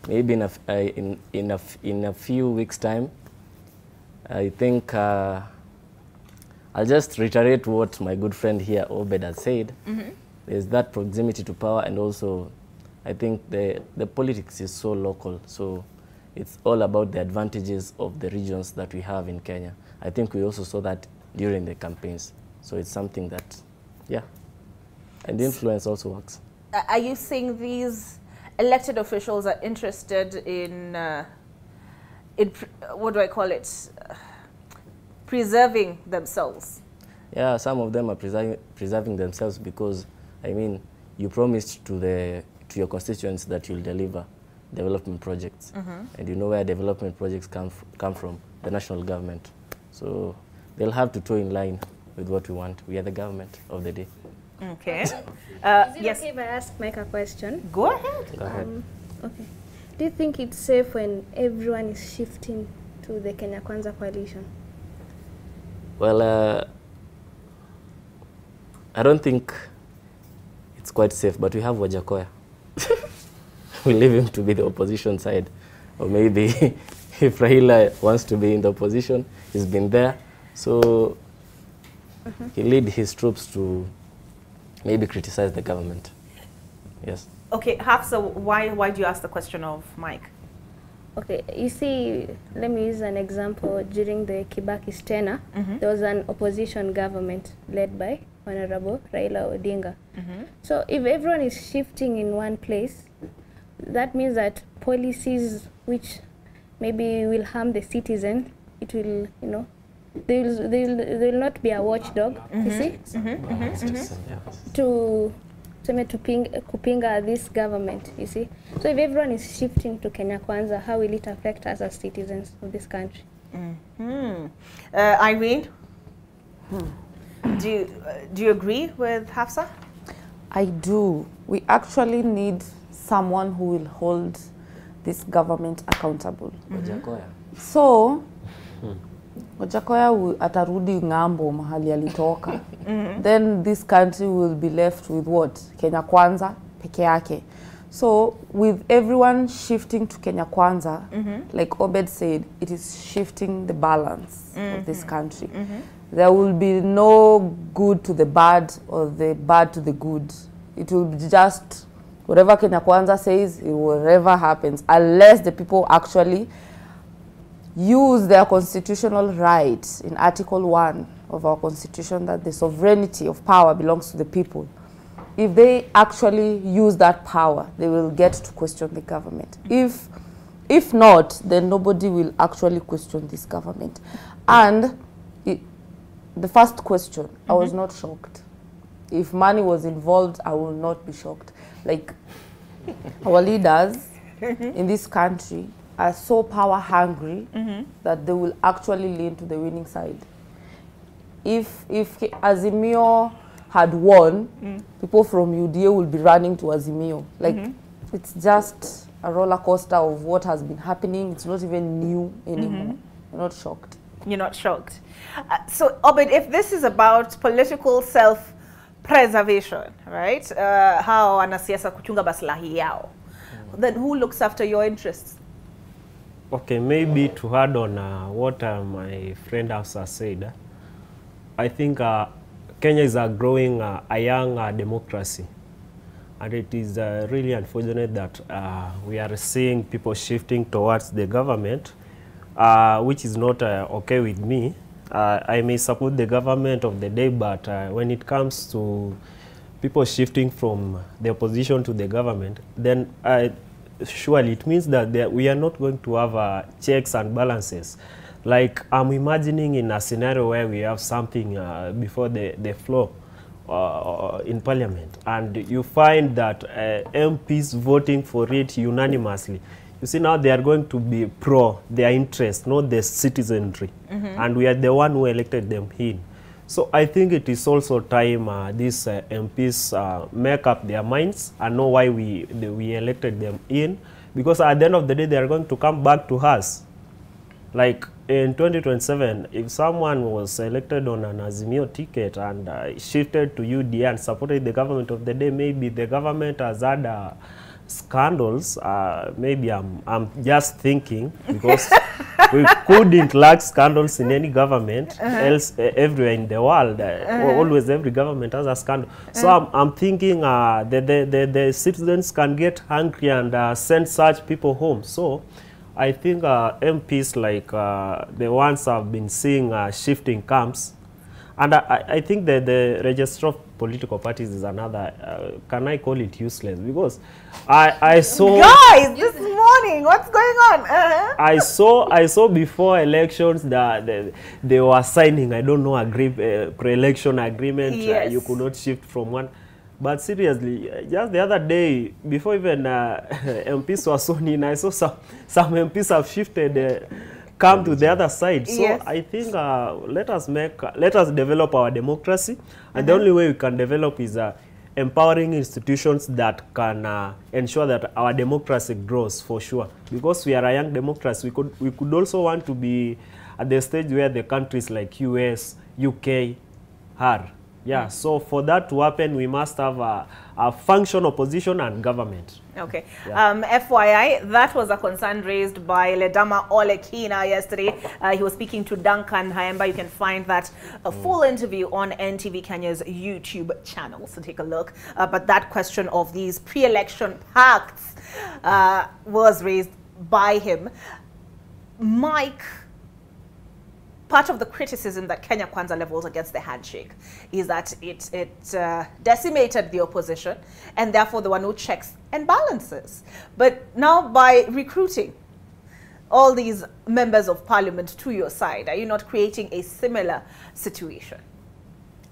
D: Maybe in a few weeks' time. I think I'll just reiterate what my good friend here, Obed, has said. There's that proximity to power, and also I think the politics is so local. So it's all about the advantages of the regions that we have in Kenya. I think we also saw that during the campaigns. So it's something that, yeah, and the influence also works.
B: Are you saying these elected officials are interested in what do I call it, preserving themselves?
D: Yeah, some of them are preserving themselves because, I mean, you promised to your constituents that you'll deliver development projects, and you know where development projects come from, the national government. So they'll have to toe in line with what we want. We are the government of the day.
B: Okay.
F: Is it
B: yes.
F: okay if I ask Mike a question?
B: Go ahead.
D: Go ahead.
F: Okay. Do you think it's safe when everyone is shifting to the Kenya Kwanza coalition?
D: Well, I don't think it's quite safe, but we have Wajakoya. We leave him to be the opposition side. Or maybe if Raila wants to be in the opposition, he's been there. So he lead his troops to maybe criticize the government. Yes.
B: Okay, Hafsa, why do you ask the question of Mike?
F: Okay, you see, let me use an example. During the Kibaki's tenure, there was an opposition government led by Honorable Raila Odinga. So if everyone is shifting in one place, that means that policies which maybe will harm the citizen, it will, you know, they will not be a watchdog, you see, to kupinga this government, you see. So if everyone is shifting to Kenya Kwanza, how will it affect us as citizens of this country?
B: Irene, do you agree with Hafsa?
C: I do. We actually need someone who will hold this government accountable.
D: Wajakoya.
C: So, Wajakoya atarudi ngambo mahali alitoka. Then this country will be left with what? Kenya Kwanza peke yake. So with everyone shifting to Kenya Kwanza, like Obed said, it is shifting the balance of this country. There will be no good to the bad or the bad to the good. It will be just whatever Kenya Kwanza says, whatever happens, unless the people actually use their constitutional right in Article 1 of our Constitution that the sovereignty of power belongs to the people. If they actually use that power, they will get to question the government. If not, then nobody will actually question this government. And the first question, I was not shocked. If money was involved, I will not be shocked. Like, our leaders in this country are so power hungry that they will actually lean to the winning side. If Azimio had won, people from UDA will be running to Azimio. Like, it's just a roller coaster of what has been happening. It's not even new anymore. I'm not shocked.
B: You're not shocked. So, Obed, if this is about political self-preservation, right? How wanasiasa kuchunga maslahi yao, then who looks after your interests?
E: Okay, maybe to add on what my friend has said, I think Kenya is growing a young democracy. And it is really unfortunate that we are seeing people shifting towards the government, which is not okay with me. I may support the government of the day, but when it comes to people shifting from the opposition to the government, then surely it means that we are not going to have checks and balances. Like I'm imagining in a scenario where we have something before the floor in parliament, and you find that MPs voting for it unanimously. You see, now they are going to be pro their interest, not the citizenry. And we are the one who elected them in. So I think it is also time these MPs make up their minds and know why we elected them in, because at the end of the day they are going to come back to us. Like in 2027, if someone was elected on an Azimio ticket and shifted to UDA and supported the government of the day, maybe the government has had scandals. Maybe I'm just thinking, because we couldn't lack scandals in any government else everywhere in the world. Always every government has a scandal. So I'm thinking the citizens can get hungry and send such people home. So I think MPs like the ones I've been seeing shifting camps, and I think that the register of political parties is another, can I call it useless? Because I saw...
B: Guys, this morning, what's going on?
E: I saw before elections that they were signing, I don't know, pre-election agreement.
B: Yes.
E: You could not shift from one. But seriously, just the other day, before even MPs were sworn in, I saw some MPs have shifted, come to the other side. So
B: Yes.
E: I think let us develop our democracy, and the only way we can develop is empowering institutions that can ensure that our democracy grows, for sure. Because we are a young democracy, we could also want to be at the stage where the countries like US, UK are. Yeah, so for that to happen, we must have a functional opposition and government.
B: Okay.
E: Yeah.
B: FYI, that was a concern raised by Ledama Olekina yesterday. He was speaking to Duncan Haemba. You can find that full interview on NTV Kenya's YouTube channel, so take a look. But that question of these pre-election pacts was raised by him. Mike, part of the criticism that Kenya Kwanza levels against the handshake is that it decimated the opposition, and therefore there were no checks and balances. But now, by recruiting all these members of parliament to your side, are you not creating a similar situation?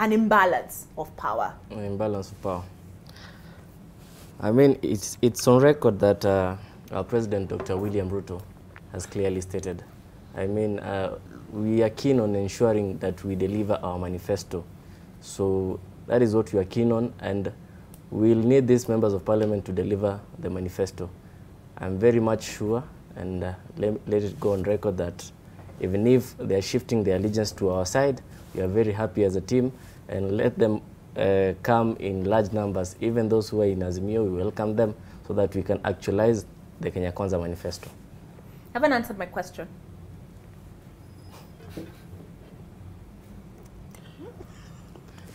B: An imbalance of power?
D: An imbalance of power. I mean, it's on record that our President, Dr. William Ruto, has clearly stated. I mean, we are keen on ensuring that we deliver our manifesto. So that is what we are keen on, and we'll need these members of parliament to deliver the manifesto. I'm very much sure, and let it go on record, that even if they are shifting their allegiance to our side, we are very happy as a team, and let them come in large numbers. Even those who are in Azimio, we welcome them so that we can actualize the Kenya Kwanza manifesto.
B: I haven't answered my question.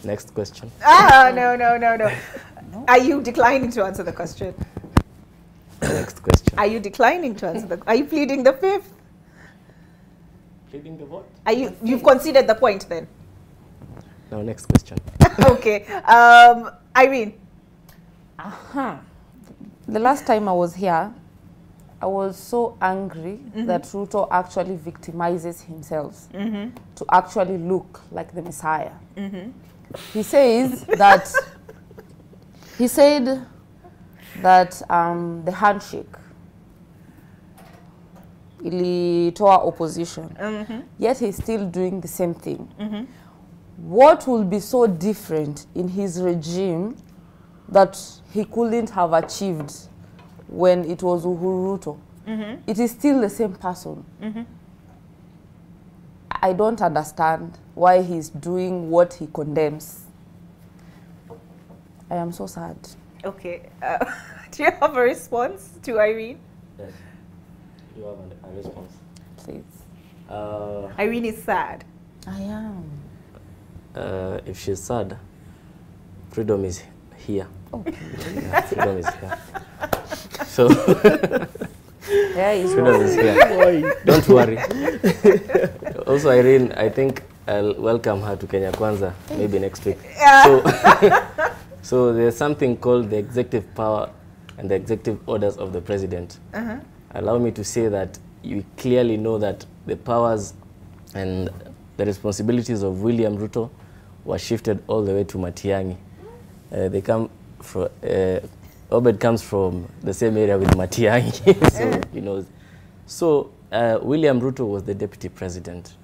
D: Next question.
B: No. Are you declining to answer the question?
D: Next question.
B: Are you declining to answer the... Are you pleading the fifth?
D: Pleading the what?
B: You've conceded the point then?
D: No, next question.
B: Okay. Irene.
C: The last time I was here, I was so angry that Ruto actually victimizes himself to actually look like the Messiah. He says that the handshake ilitoa opposition, yet he's still doing the same thing. What will be so different in his regime that he couldn't have achieved when it was Uhuru Ruto? It is still the same person. I don't understand why he's doing what he condemns. I am so sad.
B: Okay. Do you have a response to Irene?
D: Yes. you have a response?
C: Please.
B: Irene is sad.
C: I am.
D: If she's sad, freedom is here.
C: Okay.
D: Yeah, freedom is here. So
C: Yeah, he's
D: freedom is here. Don't worry. Also, Irene, I think I'll welcome her to Kenya Kwanza maybe next week.
B: Yeah.
D: So, so there's something called the executive power and the executive orders of the president. Allow me to say that you clearly know that the powers and the responsibilities of William Ruto were shifted all the way to Matiang'i. They come from, Obed comes from the same area with Matiang'i, so he knows. So William Ruto was the deputy president.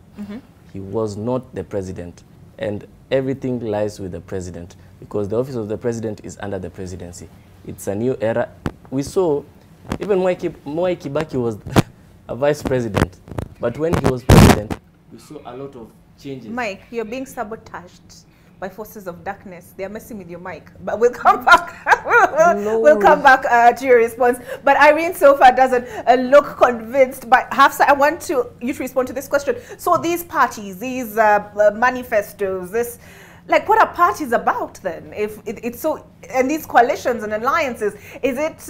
D: He was not the president, and everything lies with the president because the office of the president is under the presidency. It's a new era. We saw even Mwai Kibaki was a vice president, but when he was president, we saw a lot of changes.
B: Mike, you're being sabotaged by forces of darkness. They are messing with your mic, but we'll come back. We'll come back to your response. But Irene so far doesn't look convinced. But Hafsa, I want you to respond to this question. So these parties, these manifestos, this, like, what are parties about then? If it's so, and these coalitions and alliances, is it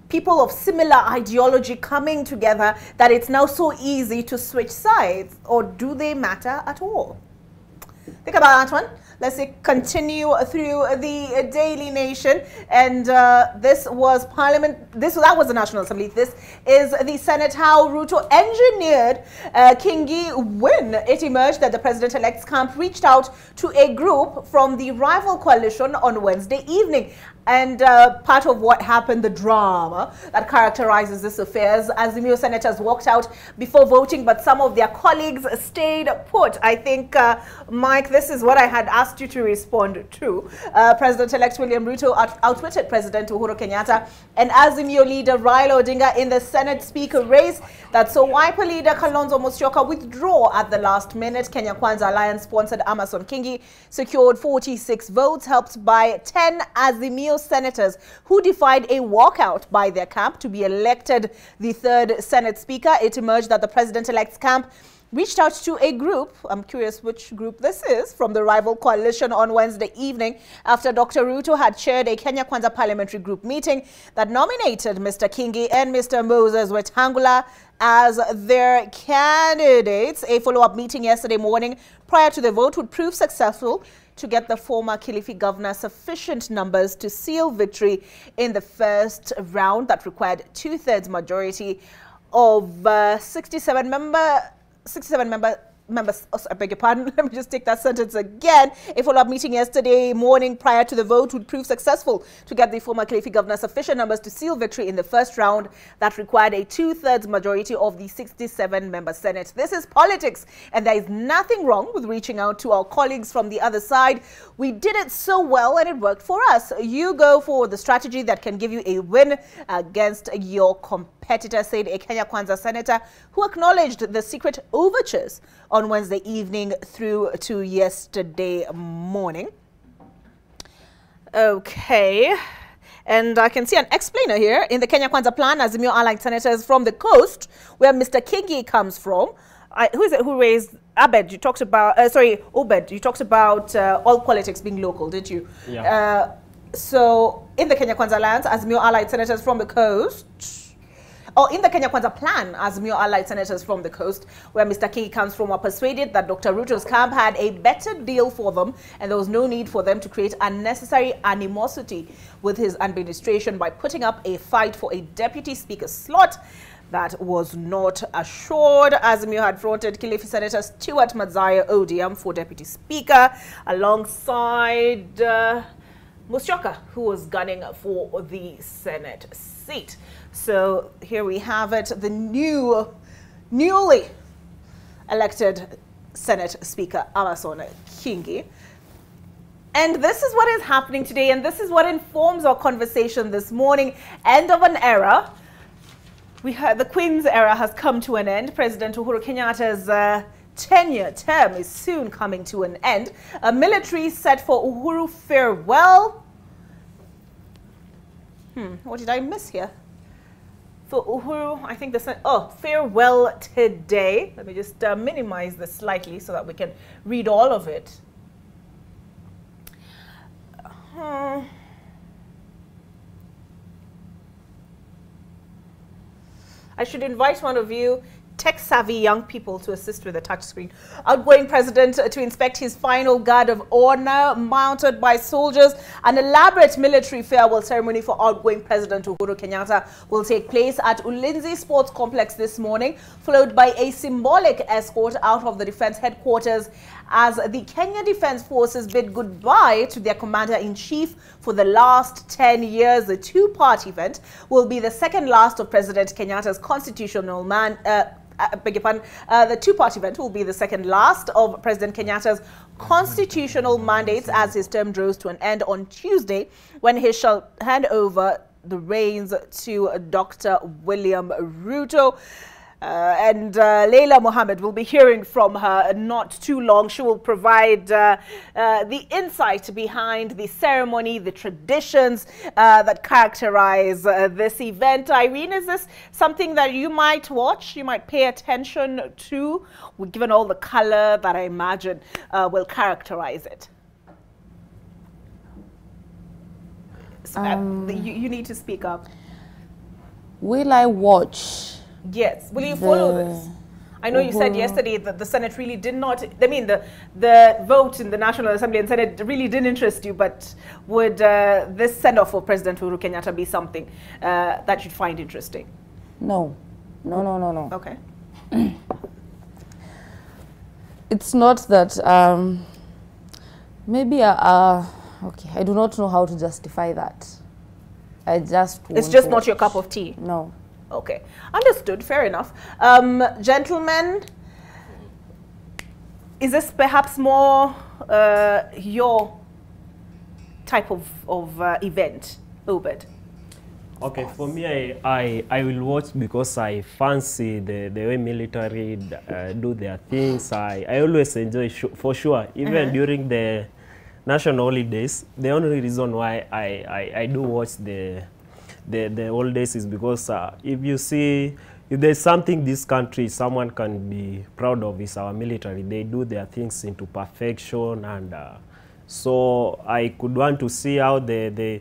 B: people of similar ideology coming together that it's now so easy to switch sides, or do they matter at all? Think about that one. Let's continue through the Daily Nation. And this was Parliament. That was the National Assembly. This is the Senate. How Ruto engineered Kingi win. It emerged that the president-elect's camp reached out to a group from the rival coalition on Wednesday evening. And part of what happened, the drama that characterizes this affairs, as the Azimio senators walked out before voting, but some of their colleagues stayed put. I think, Mike, this is what I had asked you to respond to. President-elect William Ruto outwitted President Uhuru Kenyatta and Azimio leader Raila Odinga in the Senate Speaker race. That saw Wiper leader Kalonzo Musyoka withdraw at the last minute. Kenya Kwanza Alliance-sponsored Amason Kingi secured 46 votes, helped by 10 Azimio senators who defied a walkout by their camp to be elected the third Senate Speaker. It emerged that the president-elect's camp reached out to a group, I'm curious which group this is, from the rival coalition on Wednesday evening after Dr. Ruto had chaired a Kenya Kwanza parliamentary group meeting that nominated Mr. Kingi and Mr. Moses Wetangula as their candidates. A follow-up meeting yesterday morning prior to the vote would prove successful to get the former Kilifi governor sufficient numbers to seal victory in the first round that required two-thirds majority of 67 members, oh, I beg your pardon, let me just take that sentence again. A follow-up meeting yesterday morning prior to the vote would prove successful to get the former Kilifi governor sufficient numbers to seal victory in the first round that required a two-thirds majority of the 67-member Senate. This is politics, and there is nothing wrong with reaching out to our colleagues from the other side. We did it so well, and it worked for us. You go for the strategy that can give you a win against your competitor, said a Kenya Kwanza senator who acknowledged the secret overtures on Wednesday evening through to yesterday morning. Okay. And I can see an explainer here in the Kenya Kwanza plan, Azimio allied senators from the coast, where Mr. Kingi comes from. Who is it who raised Abed? You talked about, Obed, you talked about all politics being local, did you?
E: Yeah.
B: So in the Kenya Kwanza Alliance, Azimio allied senators from the coast, or in the Kenya Kwanza plan, Azimio allied senators from the coast, where Mr. Kingi comes from, are persuaded that Dr. Ruto's camp had a better deal for them, and there was no need for them to create unnecessary animosity with his administration by putting up a fight for a deputy speaker slot that was not assured. Azimio had fronted Kilifi Senator Stuart Mazzaya ODM for deputy speaker, alongside Musyoka, who was gunning for the Senate seat. So here we have it, the newly elected Senate Speaker Amason Kingi. And this is what is happening today, and this is what informs our conversation this morning. End of an era. We heard the Queen's era has come to an end. President Uhuru Kenyatta's tenure term is soon coming to an end. A military set for Uhuru farewell. What did I miss here? For Uhuru, I think farewell today. Let me just minimize this slightly so that we can read all of it. I should invite one of you tech-savvy young people to assist with the touchscreen. Outgoing president to inspect his final guard of honor mounted by soldiers. An elaborate military farewell ceremony for outgoing President Uhuru Kenyatta will take place at Ulinzi Sports Complex this morning, followed by a symbolic escort out of the defense headquarters as the Kenya Defense Forces bid goodbye to their commander-in-chief for the last 10 years. The two-part event will be the second last of President Kenyatta's constitutional the two-part event will be the second last of President Kenyatta's constitutional mandates as his term draws to an end on Tuesday, when he shall hand over the reins to Dr. William Ruto. And Leila Mohammed will be hearing from her not too long. She will provide the insight behind the ceremony, the traditions that characterize this event. Irene, is this something that you might watch, you might pay attention to, given all the color that I imagine will characterize it? So, you need to speak up.
C: Will I watch?
B: Yes. Will you follow this? I know you said yesterday that the Senate really did not, I mean, the vote in the National Assembly and Senate really didn't interest you, but would this send-off for President Uhuru Kenyatta be something that you'd find interesting?
C: No. No.
B: Okay.
C: It's not that, maybe, okay, I do not know how to justify that.
B: It's just not your cup of tea?
C: No.
B: Okay, understood, fair enough. Gentlemen, is this perhaps more your type of event, Obed?
E: Okay, for me, I will watch because I fancy the way military do their things. I always enjoy, for sure, even during the national holidays. The only reason why I do watch the holidays is because if you see, if there's something this country someone can be proud of, is our military. They do their things into perfection, and so I could want to see how the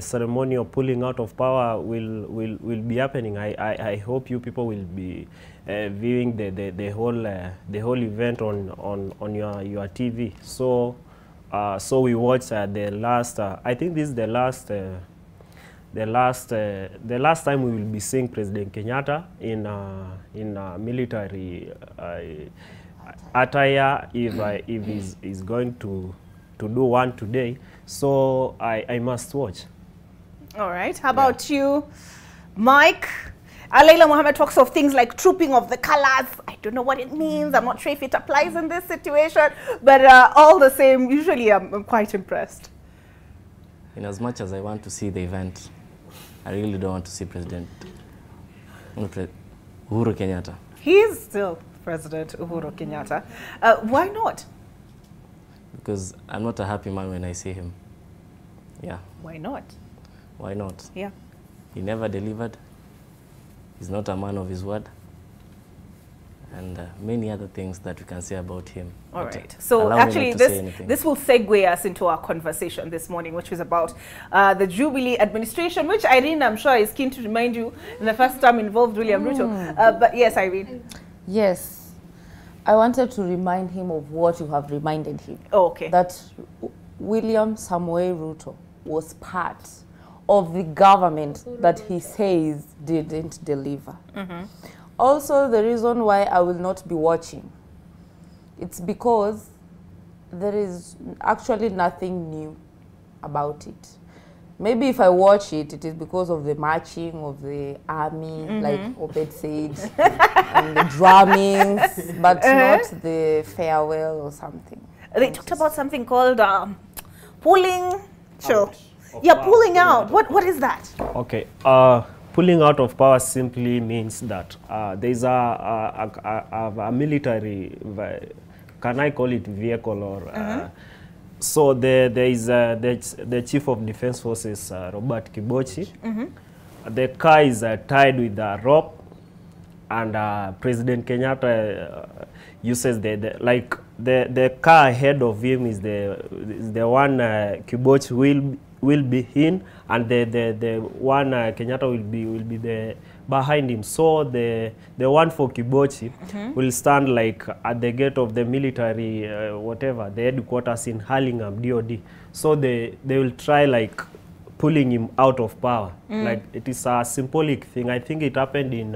E: ceremony of pulling out of power will be happening. I hope you people will be viewing the whole event on your TV. So so we watch the last. I think this is the last. The last time we will be seeing President Kenyatta in military attire, if he's going to do one today. So I must watch.
B: All right. How about you, Mike? Leila Mohammed talks of things like trooping of the colors. I don't know what it means. I'm not sure if it applies in this situation, but all the same, usually I'm quite impressed.
D: In as much as I want to see the event, I really don't want to see President Uhuru Kenyatta.
B: He is still President Uhuru Kenyatta. Why not?
D: Because I'm not a happy man when I see him. Yeah.
B: Why not?
D: Why not?
B: Yeah.
D: He never delivered. He's not a man of his word. And many other things that we can say about him.
B: All right. So actually, this will segue us into our conversation this morning, which is about the Jubilee administration, which Irene, I'm sure, is keen to remind you in the first time involved William Ruto. But yes, Irene.
C: Yes. I wanted to remind him of what you have reminded him.
B: Oh, okay.
C: That William Samoei Ruto was part of the government that he says didn't deliver. Also, the reason why I will not be watching, it's because there is actually nothing new about it. Maybe if I watch it, it is because of the marching of the army, like Obed said, and the drummings, but not the farewell or something.
B: They talked about something called pulling. Sure. Yeah, pulling out. What is that?
E: Okay. Pulling out of power simply means that there's a military, can I call it vehicle, or so there is the Chief of Defense Forces, Robert Kibochi, the car is tied with a rope, and President Kenyatta uses the car ahead of him is the one Kiboch will be in, and the one Kenyatta will be the behind him. So the one for Kibochi will stand like at the gate of the military whatever, the headquarters in Hurlingham DOD. So they will try like pulling him out of power. Like it is a symbolic thing. I think it happened in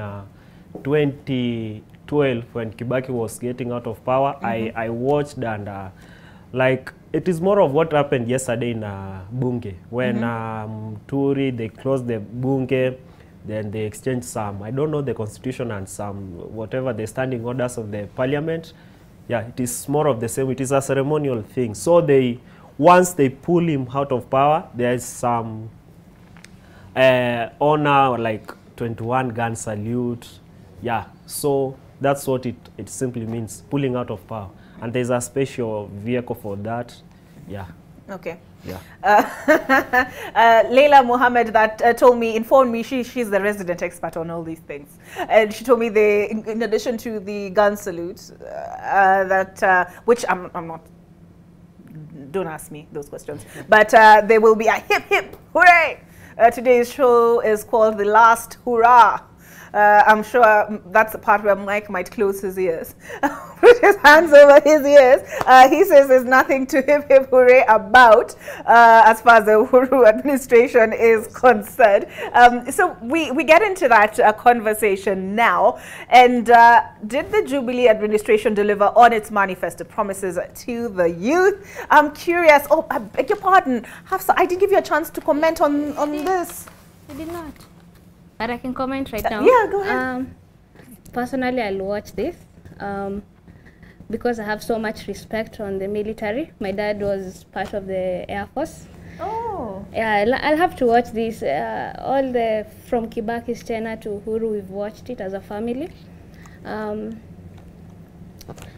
E: 2012 when Kibaki was getting out of power. I watched, and like it is more of what happened yesterday in Bunge when Turi, they closed the Bunge, then they exchanged some, I don't know the constitution and some whatever the standing orders of the parliament. Yeah, it is more of the same. It is a ceremonial thing. So once they pull him out of power, there is some honor, like 21 gun salute. Yeah, so that's what it simply means, pulling out of power. And there's a special vehicle for that. Yeah. Okay. Yeah.
B: Leila Mohammed that informed me, she's the resident expert on all these things. And she told me in addition to the gun salute, which I'm not, don't ask me those questions, but there will be a hip hip hooray. Today's show is called The Last Hurrah. I'm sure that's the part where Mike might close his ears, put his hands over his ears. He says there's nothing to hip hip hooray about as far as the Uhuru administration is concerned. So we get into that conversation now. And did the Jubilee administration deliver on its manifesto promises to the youth? I'm curious. Oh, I beg your pardon, Hafsa, I didn't give you a chance to comment on this.
F: I did not. But I can comment right now.
B: Yeah, go ahead.
F: Personally, I'll watch this because I have so much respect on the military. My dad was part of the Air Force.
B: Oh.
F: Yeah, I'll have to watch this. From Kibaki's tenure to Uhuru, we've watched it as a family.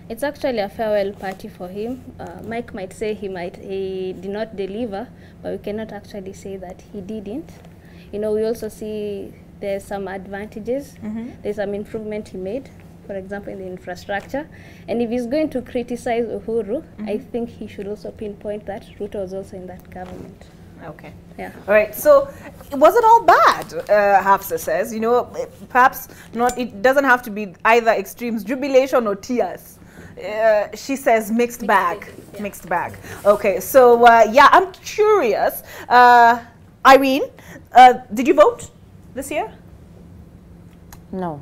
F: It's actually a farewell party for him. Mike might say he did not deliver, but we cannot actually say that he didn't. You know, we also see there's some advantages. There's some improvement he made, for example, in the infrastructure. And if he's going to criticize Uhuru, I think he should also pinpoint that Ruto was also in that government.
B: Okay.
F: Yeah.
B: All right. So, was it all bad? Hafsa says, you know, perhaps not. It doesn't have to be either extremes, jubilation or tears. She says mixed bag.
F: Yeah.
B: Mixed bag. Okay. So, yeah, I'm curious. Irene, did you vote this year?
C: No.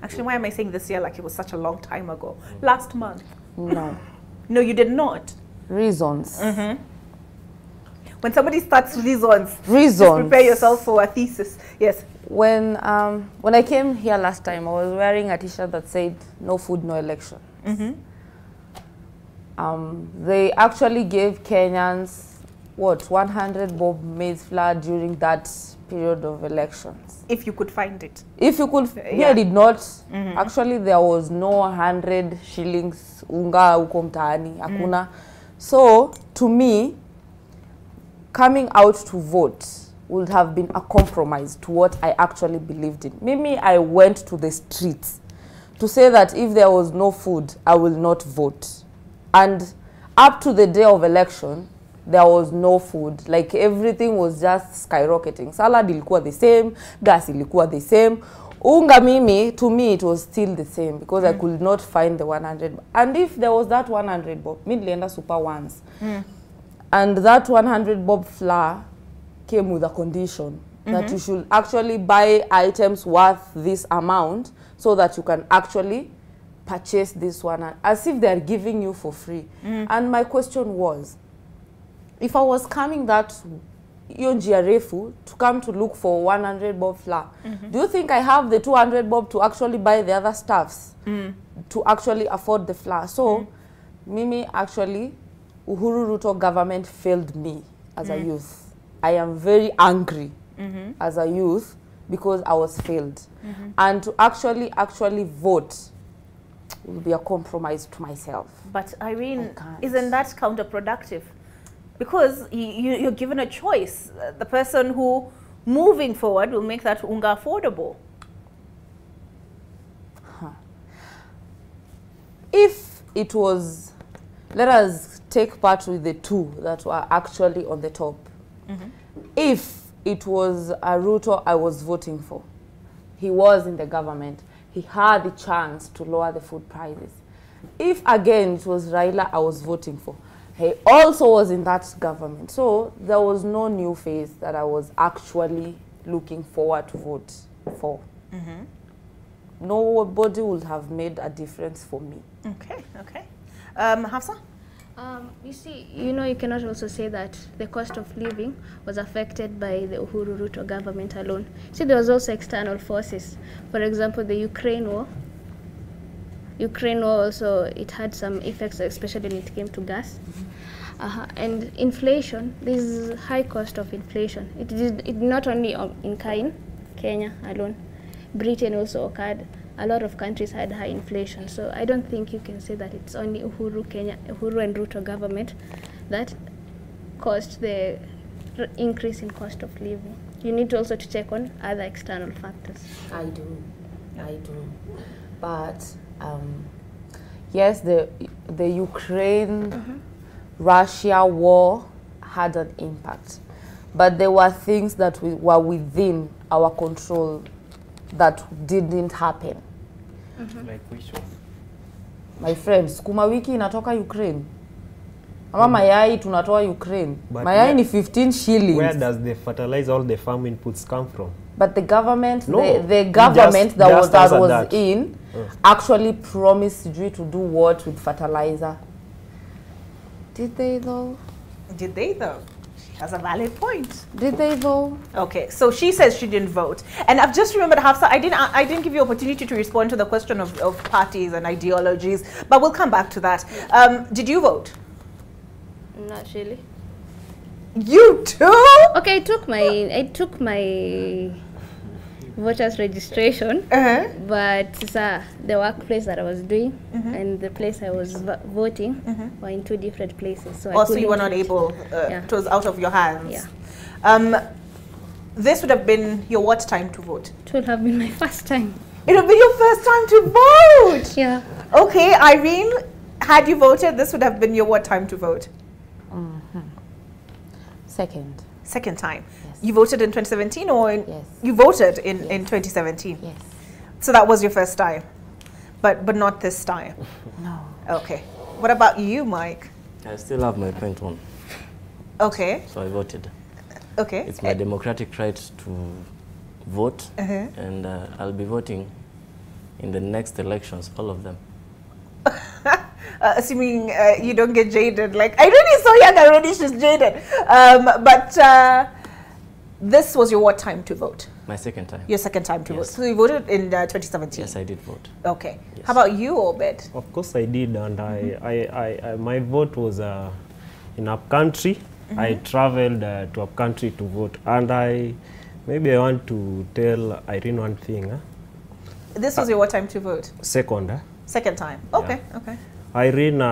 B: Actually, why am I saying this year like it was such a long time ago? Last month?
C: No.
B: No, you did not?
C: Reasons.
B: When somebody starts reasons,
C: Reasons.
B: Just prepare yourself for a thesis. Yes.
C: When I came here last time, I was wearing a t-shirt that said, "No food, no election." They actually gave Kenyans, 100 bob maize flour during that period of elections.
B: If you could find it.
C: If you could, yeah. I did not. Actually, there was no 100 shillings unga uko mtaani, hakuna. So, to me, coming out to vote would have been a compromise to what I actually believed in. Maybe I went to the streets to say that if there was no food, I will not vote. And up to the day of election, there was no food. Like everything was just skyrocketing. Salad ilikuwa the same, gas ilikuwa the same. Unga mimi, to me it was still the same because I could not find the 100. And if there was that 100 bob, nilienda super once. And that 100 bob flour came with a condition that you should actually buy items worth this amount so that you can actually purchase this one, as if they're giving you for free. And my question was, if I was coming that Refu to come to look for 100 bob flour, do you think I have the 200 bob to actually buy the other stuffs to actually afford the flour? So, Mimi, actually, Uhuru Ruto government failed me as a youth. I am very angry as a youth because I was failed. And to actually vote will be a compromise to myself.
B: But Irene, isn't that counterproductive? Because you're given a choice. The person who moving forward will make that unga affordable?
C: If it was, let us take part with the two that were actually on the top. If it was a Ruto I was voting for, he was in the government, he had the chance to lower the food prices. If again it was Raila I was voting for, he also was in that government. So there was no new face that I was actually looking forward to vote for. Nobody would have made a difference for me.
B: Okay, okay. Hafsa?
F: You see, you cannot also say that the cost of living was affected by the Uhuru Ruto government alone. See, there was also external forces. For example, the Ukraine war. Ukraine war also, it had some effects, especially when it came to gas. And inflation, this is high cost of inflation. It not only in Kenya alone. Britain also occurred. A lot of countries had high inflation. So I don't think you can say that it's only Uhuru and Ruto government that caused the increase in cost of living. You need also to check on other external factors.
C: I do. But yes, the Ukraine-Russia war had an impact. But there were things that were within our control that didn't happen.
E: Like which one?
C: My friends, sukuma wiki inatoka Ukraine. Ama mayai tunatoa Ukraine.
E: But
C: mayai ni 15 shillings.
E: Where does the fertilizer, all the farm inputs come from?
C: But the government,
E: No,
C: the government that was
E: that.
C: in actually promised you to do what with fertilizer. Did they though?
B: Did they though? That's a valid point.
C: Did they though?
B: Okay, so she says she didn't vote, and I've just remembered, Hafsa, I didn't give you opportunity to respond to the question of parties and ideologies, but we'll come back to that. Did you vote?
F: Not really.
B: You too?
F: Okay, I took my voters registration, but the workplace that I was doing and the place I was voting were in two different places. So
B: Also, you were not able, it was out of your hands.
F: Yeah.
B: This would have been your what time to vote?
F: It would have been my first time.
B: It would be your first time to vote?
F: Yeah.
B: Okay, Irene, had you voted, this would have been your what time to vote?
C: Second
B: time.
C: Yes.
B: You voted in 2017 or
C: Yes.
B: You voted in 2017?
C: Yes.
B: So that was your first time, but not this time?
C: No.
B: Okay. What about you, Mike?
D: I still have my point on.
B: Okay.
D: So I voted.
B: Okay.
D: It's my democratic right to vote, and I'll be voting in the next elections, all of them.
B: Assuming you don't get jaded. Like, Irene is so young already, she's jaded. But this was your what time to vote?
D: My second time.
B: Your second time to vote.
D: Yes.
B: So you voted in 2017?
D: Yes, I did vote.
B: Okay.
D: Yes.
B: How about you, Obed?
E: Of course I did, and I my vote was in upcountry. I traveled to upcountry to vote, and I want to tell Irene one thing.
B: This was your what time to vote?
E: Second.
B: Second time. Okay, okay.
E: Irene,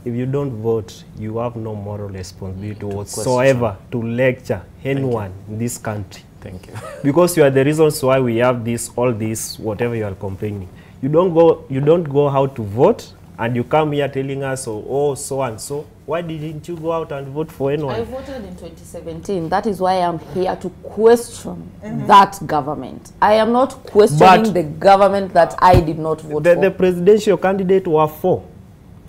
E: if you don't vote, you have no moral responsibility whatsoever to lecture anyone in this country.
D: Thank you.
E: Because you are the reasons why we have all this, whatever you are complaining. You don't go out to vote, and you come here telling us, oh, so and so. Why didn't you go out and vote for anyone?
C: I voted in 2017. That is why I'm here to question that government. I am not questioning the government that I did not vote for.
E: The presidential candidate were 4.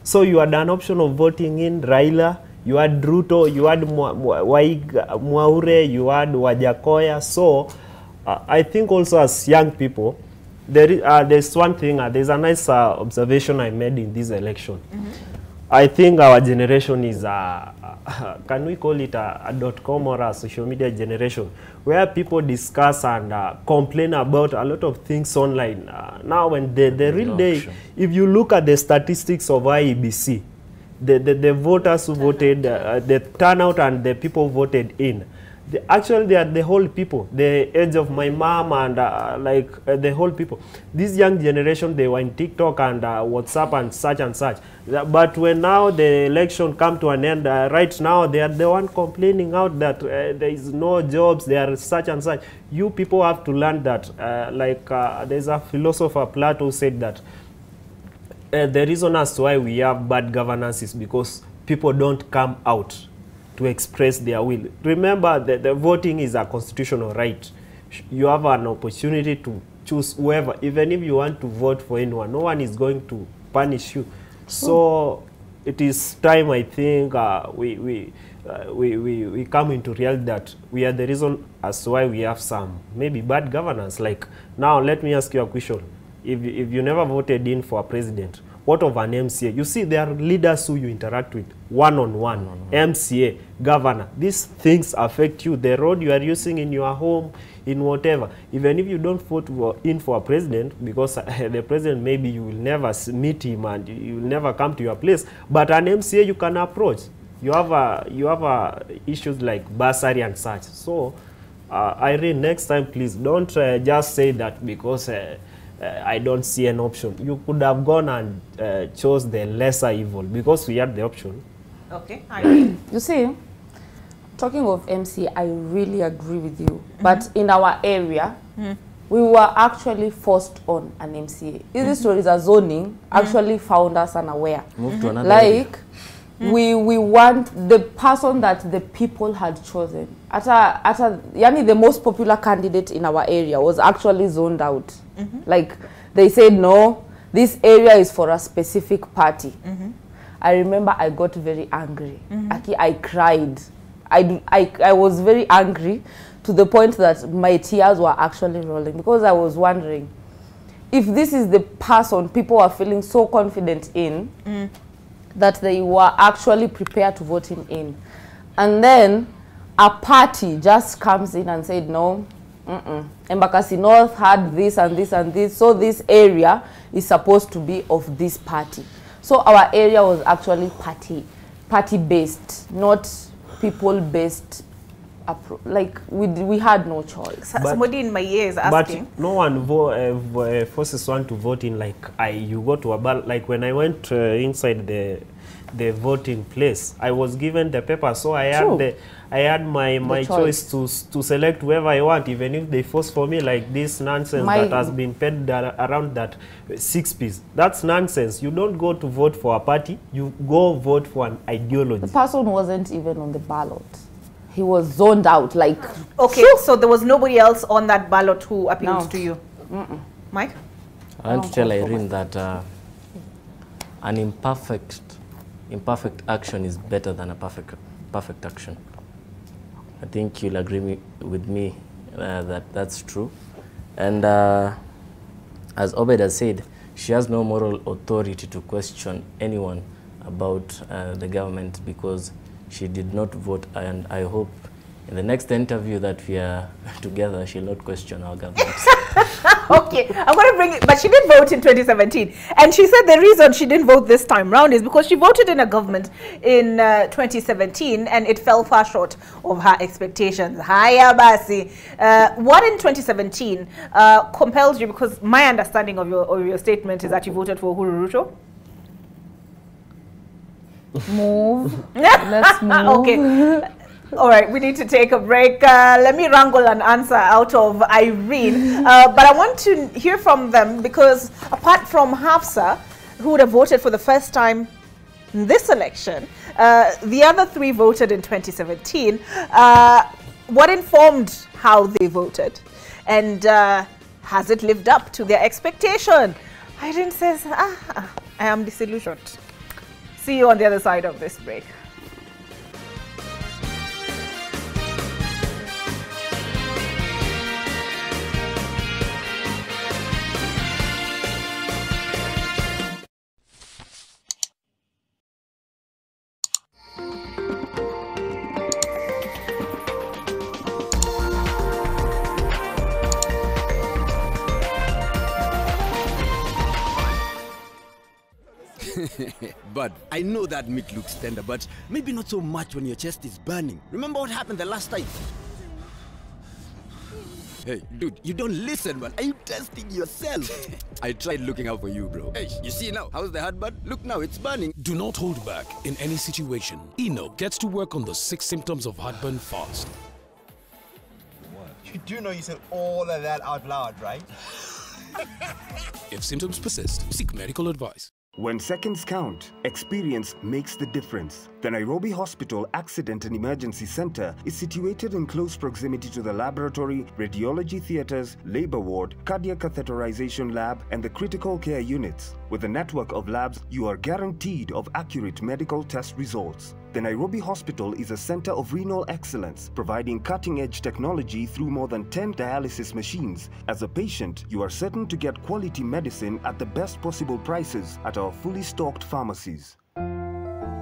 E: So you had an option of voting in Raila, you had Ruto, you had Mwaure, you had Wajakoya. So I think also as young people, there's one thing, there's a nice observation I made in this election. I think our generation is, can we call it a .com or a social media generation, where people discuss and complain about a lot of things online. Now, when the real day, if you look at the statistics of IEBC, the voters who voted, the turnout and the people voted in, Actually, they are the whole people, the age of my mom and the whole people. This young generation, they were in TikTok and WhatsApp and such and such. But when now the election come to an end, right now they are the one complaining out that there is no jobs, there are such and such. You people have to learn that. There's a philosopher, Plato, said that the reason as to why we have bad governance is because people don't come out to express their will. Remember that the voting is a constitutional right. You have an opportunity to choose whoever, even if you want to vote for anyone. No one is going to punish you. So it is time, I think, we come into reality that we are the reason as to why we have some maybe bad governance. Like now, let me ask you a question. If you never voted in for a president, what of an MCA? You see, there are leaders who you interact with one-on-one, MCA, governor. These things affect you. The road you are using in your home, in whatever. Even if you don't vote in for a president, because the president, maybe you will never meet him and you will never come to your place. But an MCA you can approach. You have issues like bursary and such. So, Irene, next time, please don't just say that because I don't see an option. You could have gone and chose the lesser evil because we had the option.
B: Okay.
C: You see, talking of MC, I really agree with you. But in our area, we were actually forced on an MCA. These stories are zoning actually found us unaware.
D: Move to another
C: like, we want the person that the people had chosen. Yani the most popular candidate in our area was actually zoned out. Like, they said, no, this area is for a specific party. I remember I got very angry. I cried. I was very angry to the point that my tears were actually rolling because I was wondering if this is the person people are feeling so confident in that they were actually prepared to vote him in. And then a party just comes in and said, no, Embakasi North had this and this and this, so this area is supposed to be of this party. So our area was actually party-based, not people-based. Like, we had no choice.
B: Somebody in my ear is asking.
E: But no one forces one to vote in. Like, you go to a ballot. Like, when I went inside the voting place, I was given the paper, so I had my choice to select whoever I want, even if they force for me like this nonsense that has been peddled around that 6 piece. That's nonsense. You don't go to vote for a party, you go vote for an ideology.
C: The person wasn't even on the ballot. He was zoned out, like...
B: Okay, so there was nobody else on that ballot who appealed to you? Mike?
D: I want to tell Irene that an imperfect action is better than a perfect action. I think you'll agree with me that that's true. And as Obed has said, she has no moral authority to question anyone about the government because she did not vote, and I hope in the next interview that we are together, she'll not question our government.
B: Okay, I'm going to bring it, but she did vote in 2017. And she said the reason she didn't vote this time round is because she voted in a government in 2017 and it fell far short of her expectations. Hiya, Basi. What in 2017 compelled you, because my understanding of your statement is that you voted for Uhuru Ruto?
C: Move. Let's move.
B: Okay. All right, we need to take a break. Let me wrangle an answer out of Irene. But I want to hear from them because apart from Hafsa, who would have voted for the first time in this election, the other three voted in 2017. What informed how they voted? And has it lived up to their expectation? Irene says, I am disillusioned. See you on the other side of this break.
K: But I know that meat looks tender, but maybe not so much when your chest is burning. Remember what happened the last time? Hey, dude, you don't listen, man. Are you testing yourself? I tried looking out for you, bro. Hey, you see now? How's the hot bud? Look now, it's burning.
L: Do not hold back in any situation. Eno gets to work on the 6 symptoms of heartburn fast.
M: What? You do know you said all of that out loud, right?
L: If symptoms persist, seek medical advice.
N: When seconds count, experience makes the difference. The Nairobi Hospital Accident and Emergency Center is situated in close proximity to the laboratory, radiology theaters, labor ward, cardiac catheterization lab, and the critical care units. With a network of labs, you are guaranteed of accurate medical test results. The Nairobi Hospital is a center of renal excellence, providing cutting-edge technology through more than 10 dialysis machines. As a patient, you are certain to get quality medicine at the best possible prices at our fully stocked pharmacies.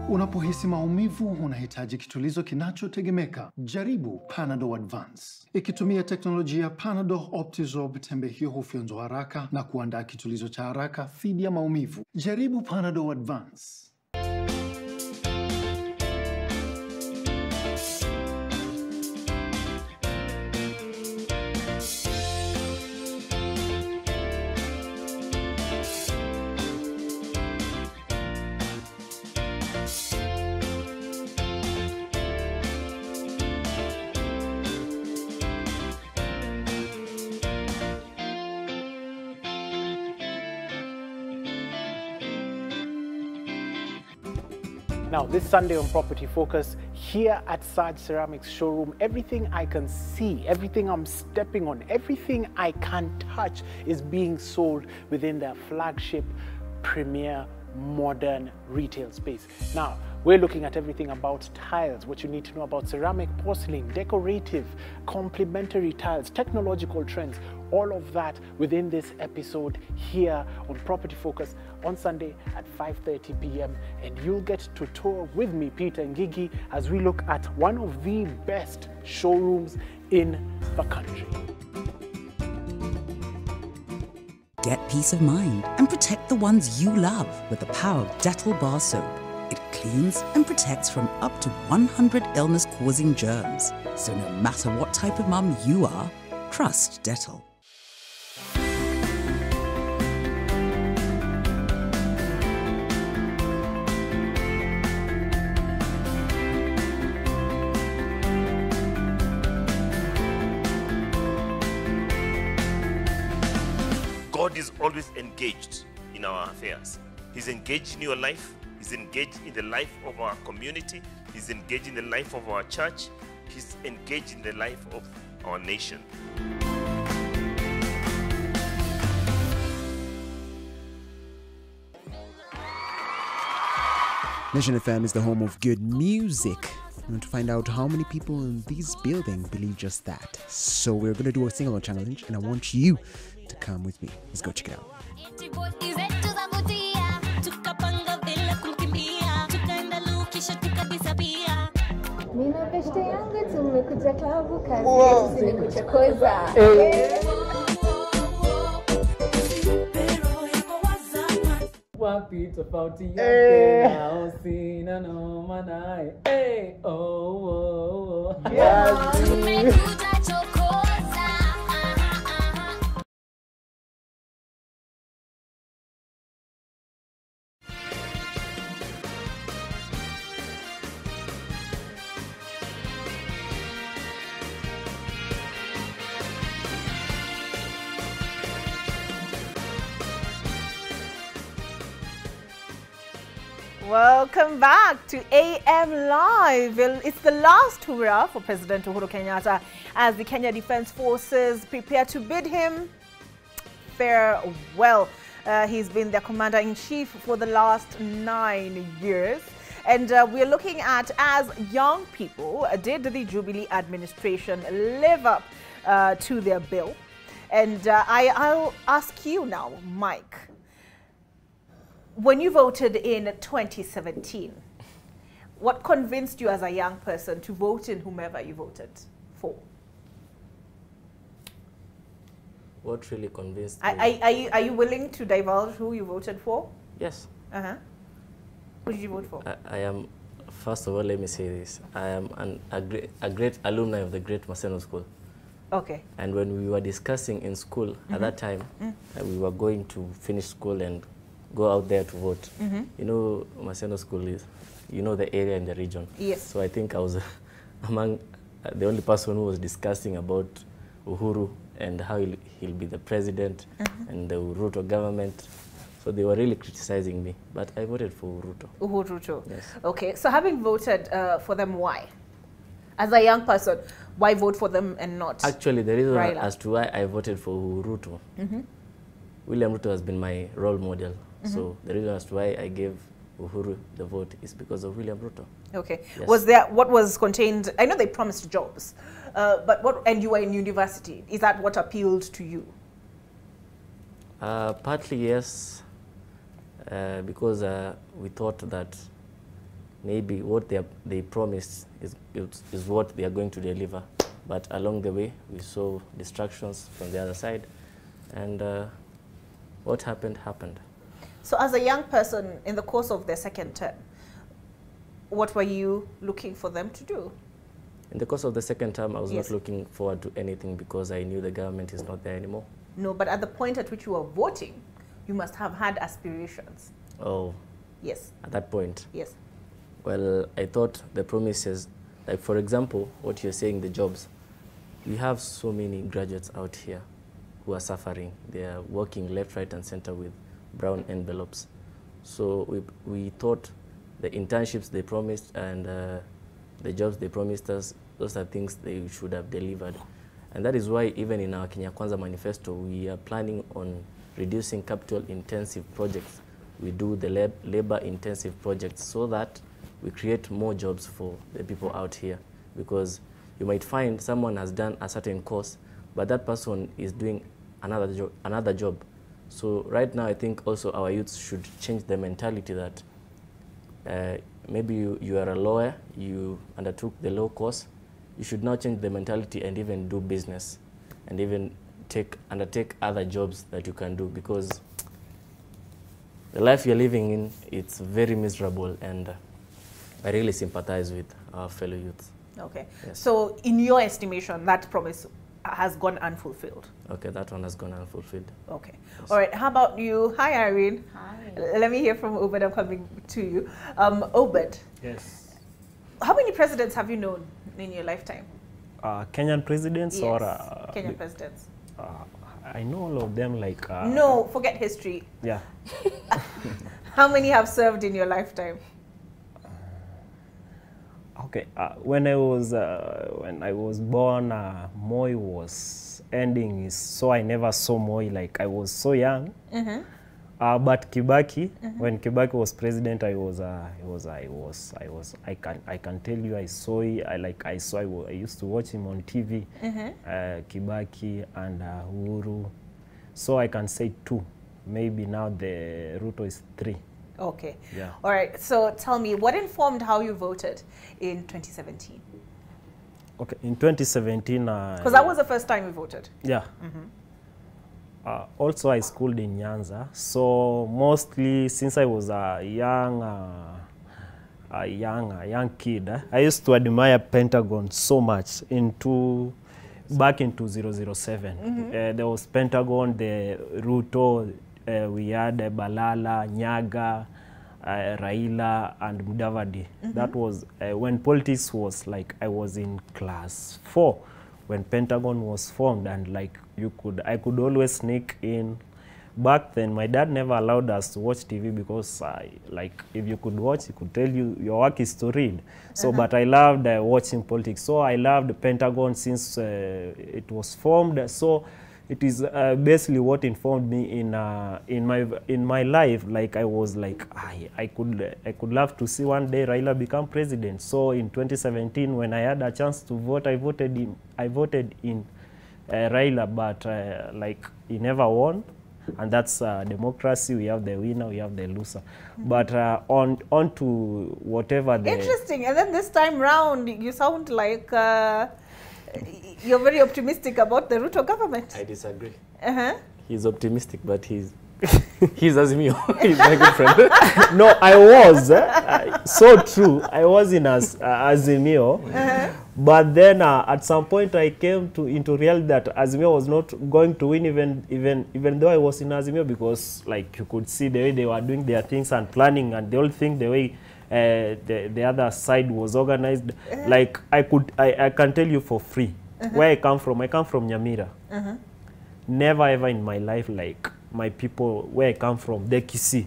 O: Unapohisi maumivu, unahitaji kitulizo kinachotegemeka. Jaribu Panadol Advance. Ikitumia teknolojia Panadol Optizorb, tembe hiyo hufyonzwa haraka na kuandaa kitulizo cha haraka dhidi ya maumivu. Jaribu Panadol Advance.
P: Now, this Sunday on Property Focus, here at Sarge Ceramics Showroom, everything I can see, everything I'm stepping on, everything I can touch is being sold within their flagship premier modern retail space. Now, we're looking at everything about tiles, what you need to know about ceramic, porcelain, decorative, complementary tiles, technological trends, all of that within this episode here on Property Focus on Sunday at 5:30 p.m. And you'll get to tour with me, Peter and Gigi, as we look at one of the best showrooms in the country.
Q: Get peace of mind and protect the ones you love with the power of Dettol Bar Soap. It cleans and protects from up to 100 illness-causing germs. So no matter what type of mum you are, trust Dettol.
R: God is always engaged in our affairs. He's engaged in your life. He's engaged in the life of our community. He's engaged in the life of our church. He's engaged in the life of our nation.
S: Nation FM is the home of good music. I want to find out how many people in this building believe just that. So we're going to do a sing-along challenge, and I want you to come with me. Let's go check it out.
T: Nina peste yangu tumekuja klabu kazi yetu ni kuchokoza.
U: Wapi tofauti yake nao sina noma naye. Tumekuja chokoza.
B: Welcome back to AM Live. Well, it's the last hurrah for President Uhuru Kenyatta as the Kenya Defence Forces prepare to bid him farewell. He's been their commander-in-chief for the last 9 years. And we're looking at, as young people, did the Jubilee administration live up to their bill? And I'll ask you now, Mike. When you voted in 2017, what convinced you as a young person to vote in whomever you voted for?
D: What really convinced me?
B: Are you willing to divulge who you voted for?
D: Yes.
B: Who did you vote for?
D: I am, first of all, let me say this. I am a great alumni of the great Maseno School.
B: Okay.
D: And when we were discussing in school at that time, we were going to finish school and go out there to vote. You know, Maseno School is, you know, the area in the region.
B: Yes.
D: So I think I was among the only person who was discussing about Uhuru and how he'll be the president and the Ruto government. So they were really criticizing me, but I voted for Ruto.
B: Ruto.
D: Yes.
B: Okay, so having voted for them, why? As a young person, why vote for them and not
D: Actually, the reason
B: Raila?
D: as to why I voted for Ruto, William Ruto has been my role model. So the reason as to why I gave Uhuru the vote is because of William Ruto.
B: Okay.
D: Yes.
B: Was there, what was contained, I know they promised jobs, but what, and you were in university, is that what appealed to you?
D: Partly yes, because we thought that maybe what they promised is what they are going to deliver. But along the way, we saw distractions from the other side, and what happened, happened.
B: So as a young person in the course of their second term, what were you looking for them to do?
D: In the course of the second term, I was
B: Yes.
D: not looking forward to anything because I knew the government is not there anymore.
B: No, but at the point at which you were voting, you must have had aspirations.
D: Oh,
B: Yes.
D: at that point.
B: Yes.
D: Well, I thought the promises, like for example, what you're saying, the jobs. We have so many graduates out here who are suffering. They are working left, right, and center with brown envelopes. So we thought the internships they promised and the jobs they promised us, those are things they should have delivered. And that is why even in our Kenya Kwanza manifesto, we are planning on reducing capital-intensive projects. We do the labor-intensive projects so that we create more jobs for the people out here. Because you might find someone has done a certain course, but that person is doing another job. So right now, I think also our youths should change the mentality that maybe you are a lawyer, you undertook the law course, you should now change the mentality and even do business and even undertake other jobs that you can do, because the life you're living in, it's very miserable, and I really sympathize with our fellow youths.
B: Okay.
D: Yes.
B: So in your estimation, that promise has gone unfulfilled?
D: Okay, that one has gone unfulfilled.
B: Okay. Yes. All right. How about you? Hi, Irene.
A: Hi.
B: Let me hear from Obed. I'm coming to you. Obed.
E: Yes.
B: How many presidents have you known in your lifetime?
E: Kenyan presidents?
B: Yes,
E: Or
B: Kenyan presidents.
E: I know all of them, like
B: no, forget history.
E: Yeah.
B: How many have served in your lifetime?
E: Okay, when I was born, Moi was ending, so I never saw Moi. Like I was so young. But Kibaki, when Kibaki was president, I can tell you I saw it. I used to watch him on TV. Kibaki and Uhuru. So I can say 2. Maybe now the Ruto is 3.
B: Okay.
E: Yeah.
B: All right. So tell me, what informed how you voted in 2017?
E: Okay, in 2017.
B: Because that was the first time you voted.
E: Yeah. Also, I schooled in Nyanza, so mostly since I was a young kid, I used to admire Pentagon so much. Back into 2007, there was Pentagon, the Ruto. We had Balala, Nyaga, Raila, and Mudavadi. That was when politics was like, I was in class 4 when Pentagon was formed, and like I could always sneak in. Back then, my dad never allowed us to watch TV because if you could watch, he could tell you your work is to read. So, but I loved watching politics. So I loved Pentagon since it was formed. So it is basically what informed me in my life. Like I was like, I could love to see one day Raila become president. So in 2017, when I had a chance to vote, I voted in Raila, but like he never won. And that's democracy. We have the winner, we have the loser. But on to whatever the...
B: Interesting. And then this time round, you sound like you're very optimistic about the Ruto government.
D: I disagree.
B: Uh-huh.
D: He's optimistic, but he's He's Azimio. He's my good friend.
E: No, I was. So true. I was in Azimio. But then at some point I came into reality that Azimio was not going to win even though I was in Azimio, because like you could see the way they were doing their things and planning and the whole thing, the way the other side was organized. Like I can tell you for free where I come from. I come from Nyamira. Never ever in my life, like my people where I come from, the Kisi,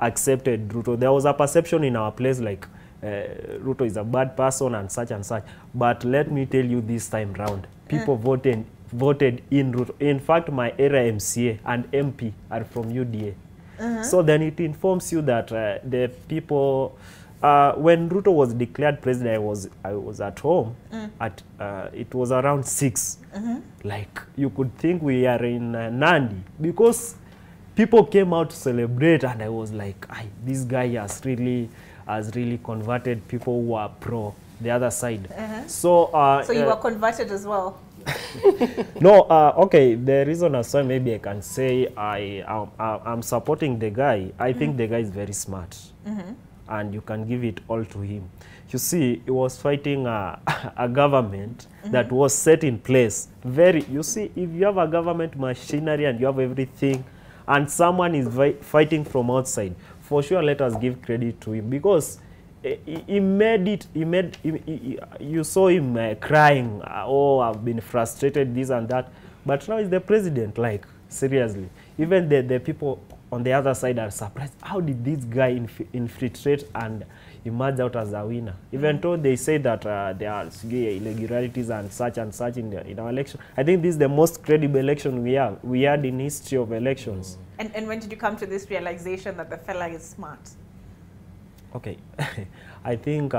E: accepted Ruto. There was a perception in our place like Ruto is a bad person and such and such. But let me tell you, this time round, people voted in Ruto. In fact, my area MCA and MP are from UDA. So then it informs you that the people, when Ruto was declared president, I was at home. At it was around 6. Like you could think we are in Nandi, because people came out to celebrate, and I was like, this guy has really converted people who are pro the other side. So
B: you were converted as well.
E: No, okay. The reason as well, maybe I can say I'm supporting the guy. I think the guy is very smart, and you can give it all to him. You see, he was fighting a government that was set in place. You see, if you have a government machinery and you have everything, and someone is fighting from outside, for sure, let us give credit to him, because he made it. You saw him crying, oh, I've been frustrated, this and that. But now he's the president, like, seriously. Even the people on the other side are surprised. How did this guy infiltrate and emerge out as a winner? Even though they say that there are irregularities and such in our election. I think this is the most credible election we had in history of elections.
B: And when did you come to this realization that the fella is smart?
E: Okay, I think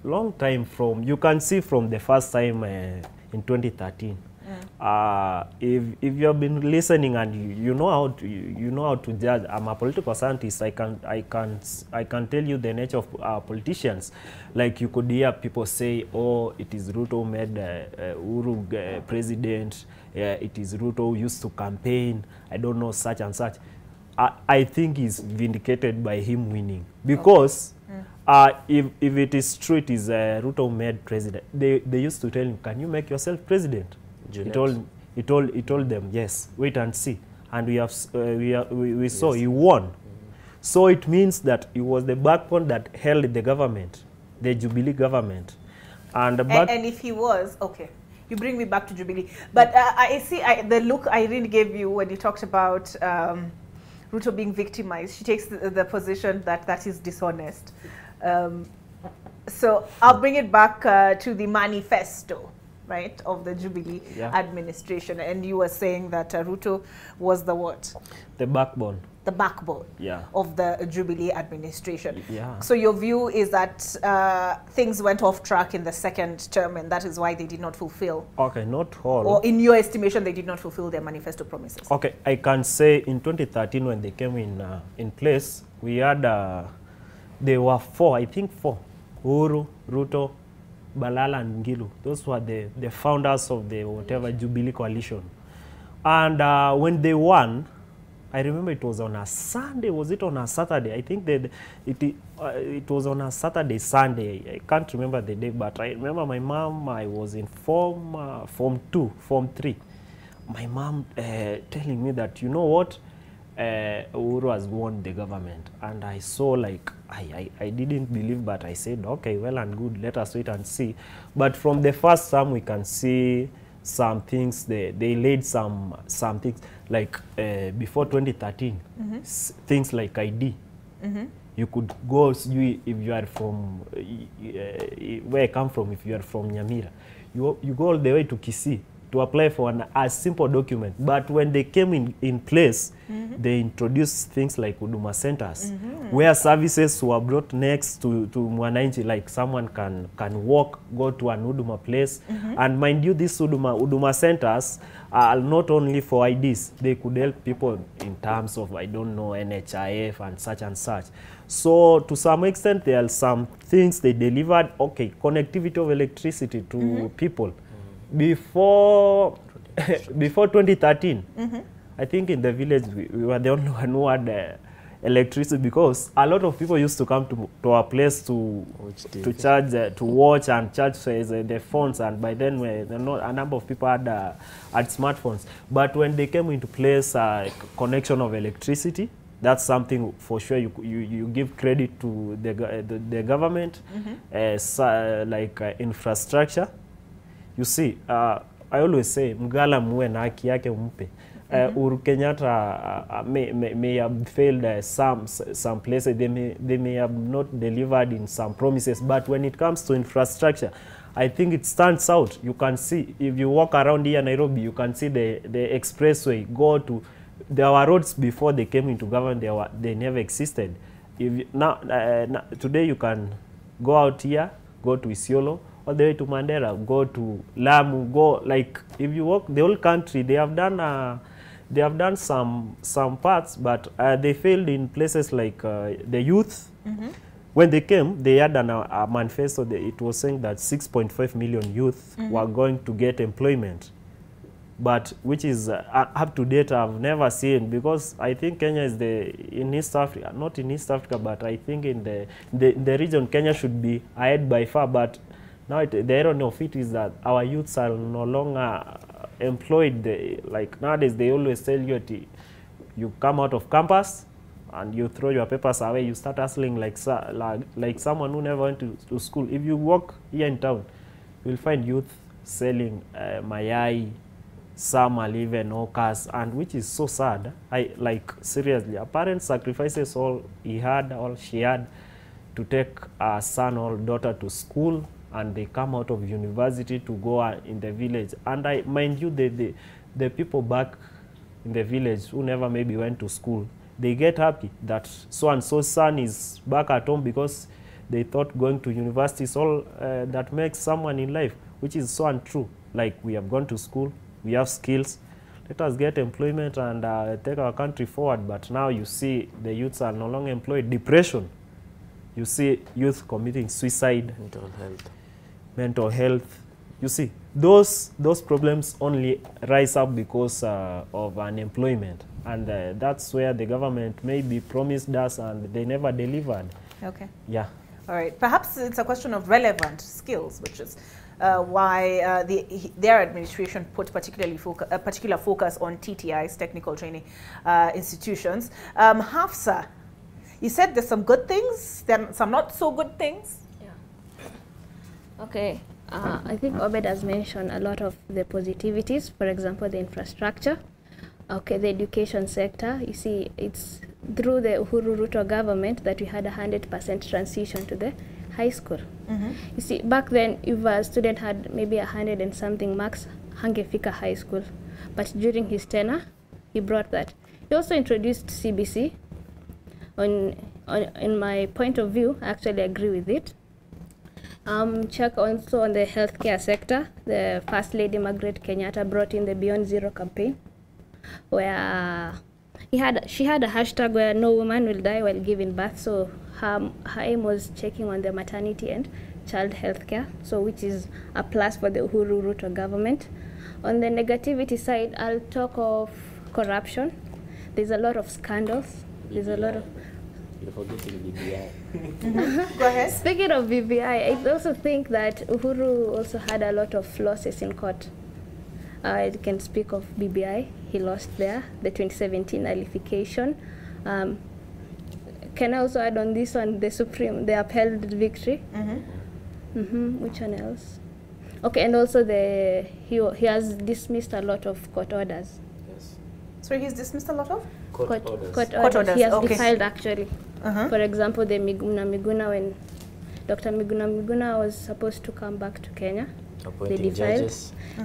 E: long time from, you can see from the first time in 2013. If you have been listening and you know how to judge, I'm a political scientist. I can tell you the nature of politicians. Like you could hear people say, oh, it is Ruto who made Uhuru president. It is Ruto who used to campaign. I don't know, such and such. I think he's vindicated by him winning, because if it is true, it is Ruto who made president. They used to tell him, can you make yourself president? He told them, yes, wait and see. And we saw he won. So it means that it was the backbone that held the government, the Jubilee government. And
B: if he was, okay, you bring me back to Jubilee. But I see the look Irene gave you when you talked about Ruto being victimized. She takes the position that is dishonest. So I'll bring it back to the manifesto, right, of the Jubilee administration. And you were saying that Ruto was the what?
E: The backbone.
B: The backbone of the Jubilee administration.
E: Yeah.
B: So your view is that things went off track in the second term, and that is why they did not fulfill.
E: Okay, not all.
B: Or in your estimation, they did not fulfill their manifesto promises.
E: Okay, I can say in 2013 when they came in place, we had, there were 4, I think 4. Uhuru, Ruto, Balala and Ngilu. Those were the founders of the whatever Jubilee coalition. And when they won, I remember it was on a Sunday. Was it on a Saturday? I think that it was on a Saturday, Sunday. I can't remember the day, but I remember my mom, I was in Form 2, Form 3. My mom telling me that, you know what, Uhuru has won the government. And I saw, like, I didn't believe, but I said, okay, well and good, let us wait and see. But from the first term, we can see some things, they laid some things, like before 2013, things like ID. You could go, if you are from, where I come from, if you are from Nyamira, you go all the way to Kisii to apply for a simple document. But when they came in place, they introduced things like Huduma centers, where services were brought next to Mwananchi, like someone can walk, go to an Huduma place. And mind you, these Huduma centers are not only for IDs, they could help people in terms of, I don't know, NHIF and such. So to some extent, there are some things they delivered, okay, connectivity of electricity to people. Before 2013, I think in the village we were the only one who had electricity, because a lot of people used to come to our place to charge, to watch and charge the phones, and by then a number of people had smartphones. But when they came into place, connection of electricity, that's something for sure you give credit to the government, like infrastructure. You see, I always say, mgala muwe na haki yake umpe. Uhuru Kenyatta may have failed some places. They may have not delivered in some promises. But when it comes to infrastructure, I think it stands out. You can see, if you walk around here in Nairobi, you can see the expressway go to. There were roads before they came into government. They never existed. Today you can go out here, go to Isiolo, all the way to Mandera, go to Lamu, go, like, if you walk the whole country, they have done some parts, but they failed in places like the youth. When they came, they had a manifesto. It was saying that 6.5 million youth were going to get employment, but which is up to date I've never seen, because I think Kenya is in East Africa, not in East Africa, but I think in the region Kenya should be ahead by far. But now the irony of it is that our youths are no longer employed. Like nowadays, they always tell you you come out of campus and you throw your papers away, you start hustling like someone who never went to school. If you walk here in town, you'll find youth selling mayai, some are even hawkers, and which is so sad. Seriously, a parent sacrifices all he had, all she had, to take a son or daughter to school, and they come out of university to go in the village. And mind you, the people back in the village who never maybe went to school, they get happy that so-and-so son is back at home, because they thought going to university is all that makes someone in life, which is so untrue. Like, we have gone to school, we have skills, let us get employment and take our country forward. But now you see the youths are no longer employed. Depression, you see youth committing suicide, mental health. You see, those problems only rise up because of unemployment, and that's where the government maybe promised us and they never delivered.
B: Okay.
E: Yeah.
B: All right. Perhaps it's a question of relevant skills, which is why their administration put particular focus on TTIs, technical training institutions. Hafsa, you said there's some good things, there are some not so good things.
F: Okay, I think Obed has mentioned a lot of the positivities, for example, the infrastructure. Okay, the education sector, you see, it's through the Uhuru Ruto government that we had 100% transition to the high school. You see, back then, if a student had maybe 100 and something marks, hangefika high school. But during his tenure, he brought that. He also introduced CBC. In my point of view, I actually agree with it. Check also on the healthcare sector. The First Lady Margaret Kenyatta brought in the Beyond Zero campaign, where she had a hashtag where no woman will die while giving birth. So her aim was checking on the maternity and child healthcare, so which is a plus for the Uhuru Ruto government. On the negativity side, I'll talk of corruption. There's a lot of scandals. There's a lot of...
D: You're forgetting BBI.
B: Go ahead.
F: Speaking of BBI, I also think that Uhuru also had a lot of losses in court. I can speak of BBI. He lost there, the 2017 nullification. Can I also add on this one, the upheld victory? Which one else? Okay, and also he has dismissed a lot of court orders.
B: Yes. Sorry, he's dismissed a lot of?
F: Court orders. He has defiled, actually. For example, the Miguna, when Dr. Miguna was supposed to come back to Kenya, they defiled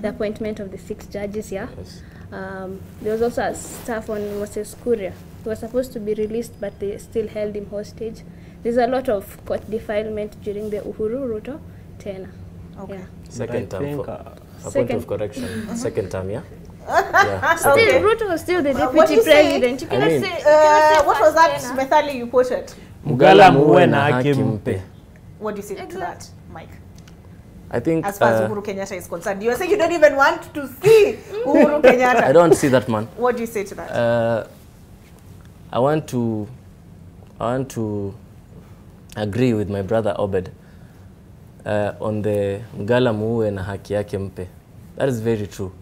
F: the appointment of the 6 judges. Yeah. Yes. There was also a staff on Moses Kuria. He was supposed to be released, but they still held him hostage. There's a lot of court defilement during the Uhuru Ruto tenure. Okay. Yeah.
D: Second term, a point of correction. Second term, yeah?
F: Still, Ruto was still the deputy president. You cannot say,
B: what was that methali you quoted?
E: Mugala muwe na haki mpe.
B: What do you say to that, Mike?
D: I think
B: as far as Uhuru Kenyatta is concerned, you are saying you don't even want to see Uhuru Kenyatta.
D: I don't see that man.
B: What do you say to that?
D: I want to agree with my brother Obed on the mgala muue na haki yake mpe. That is very true.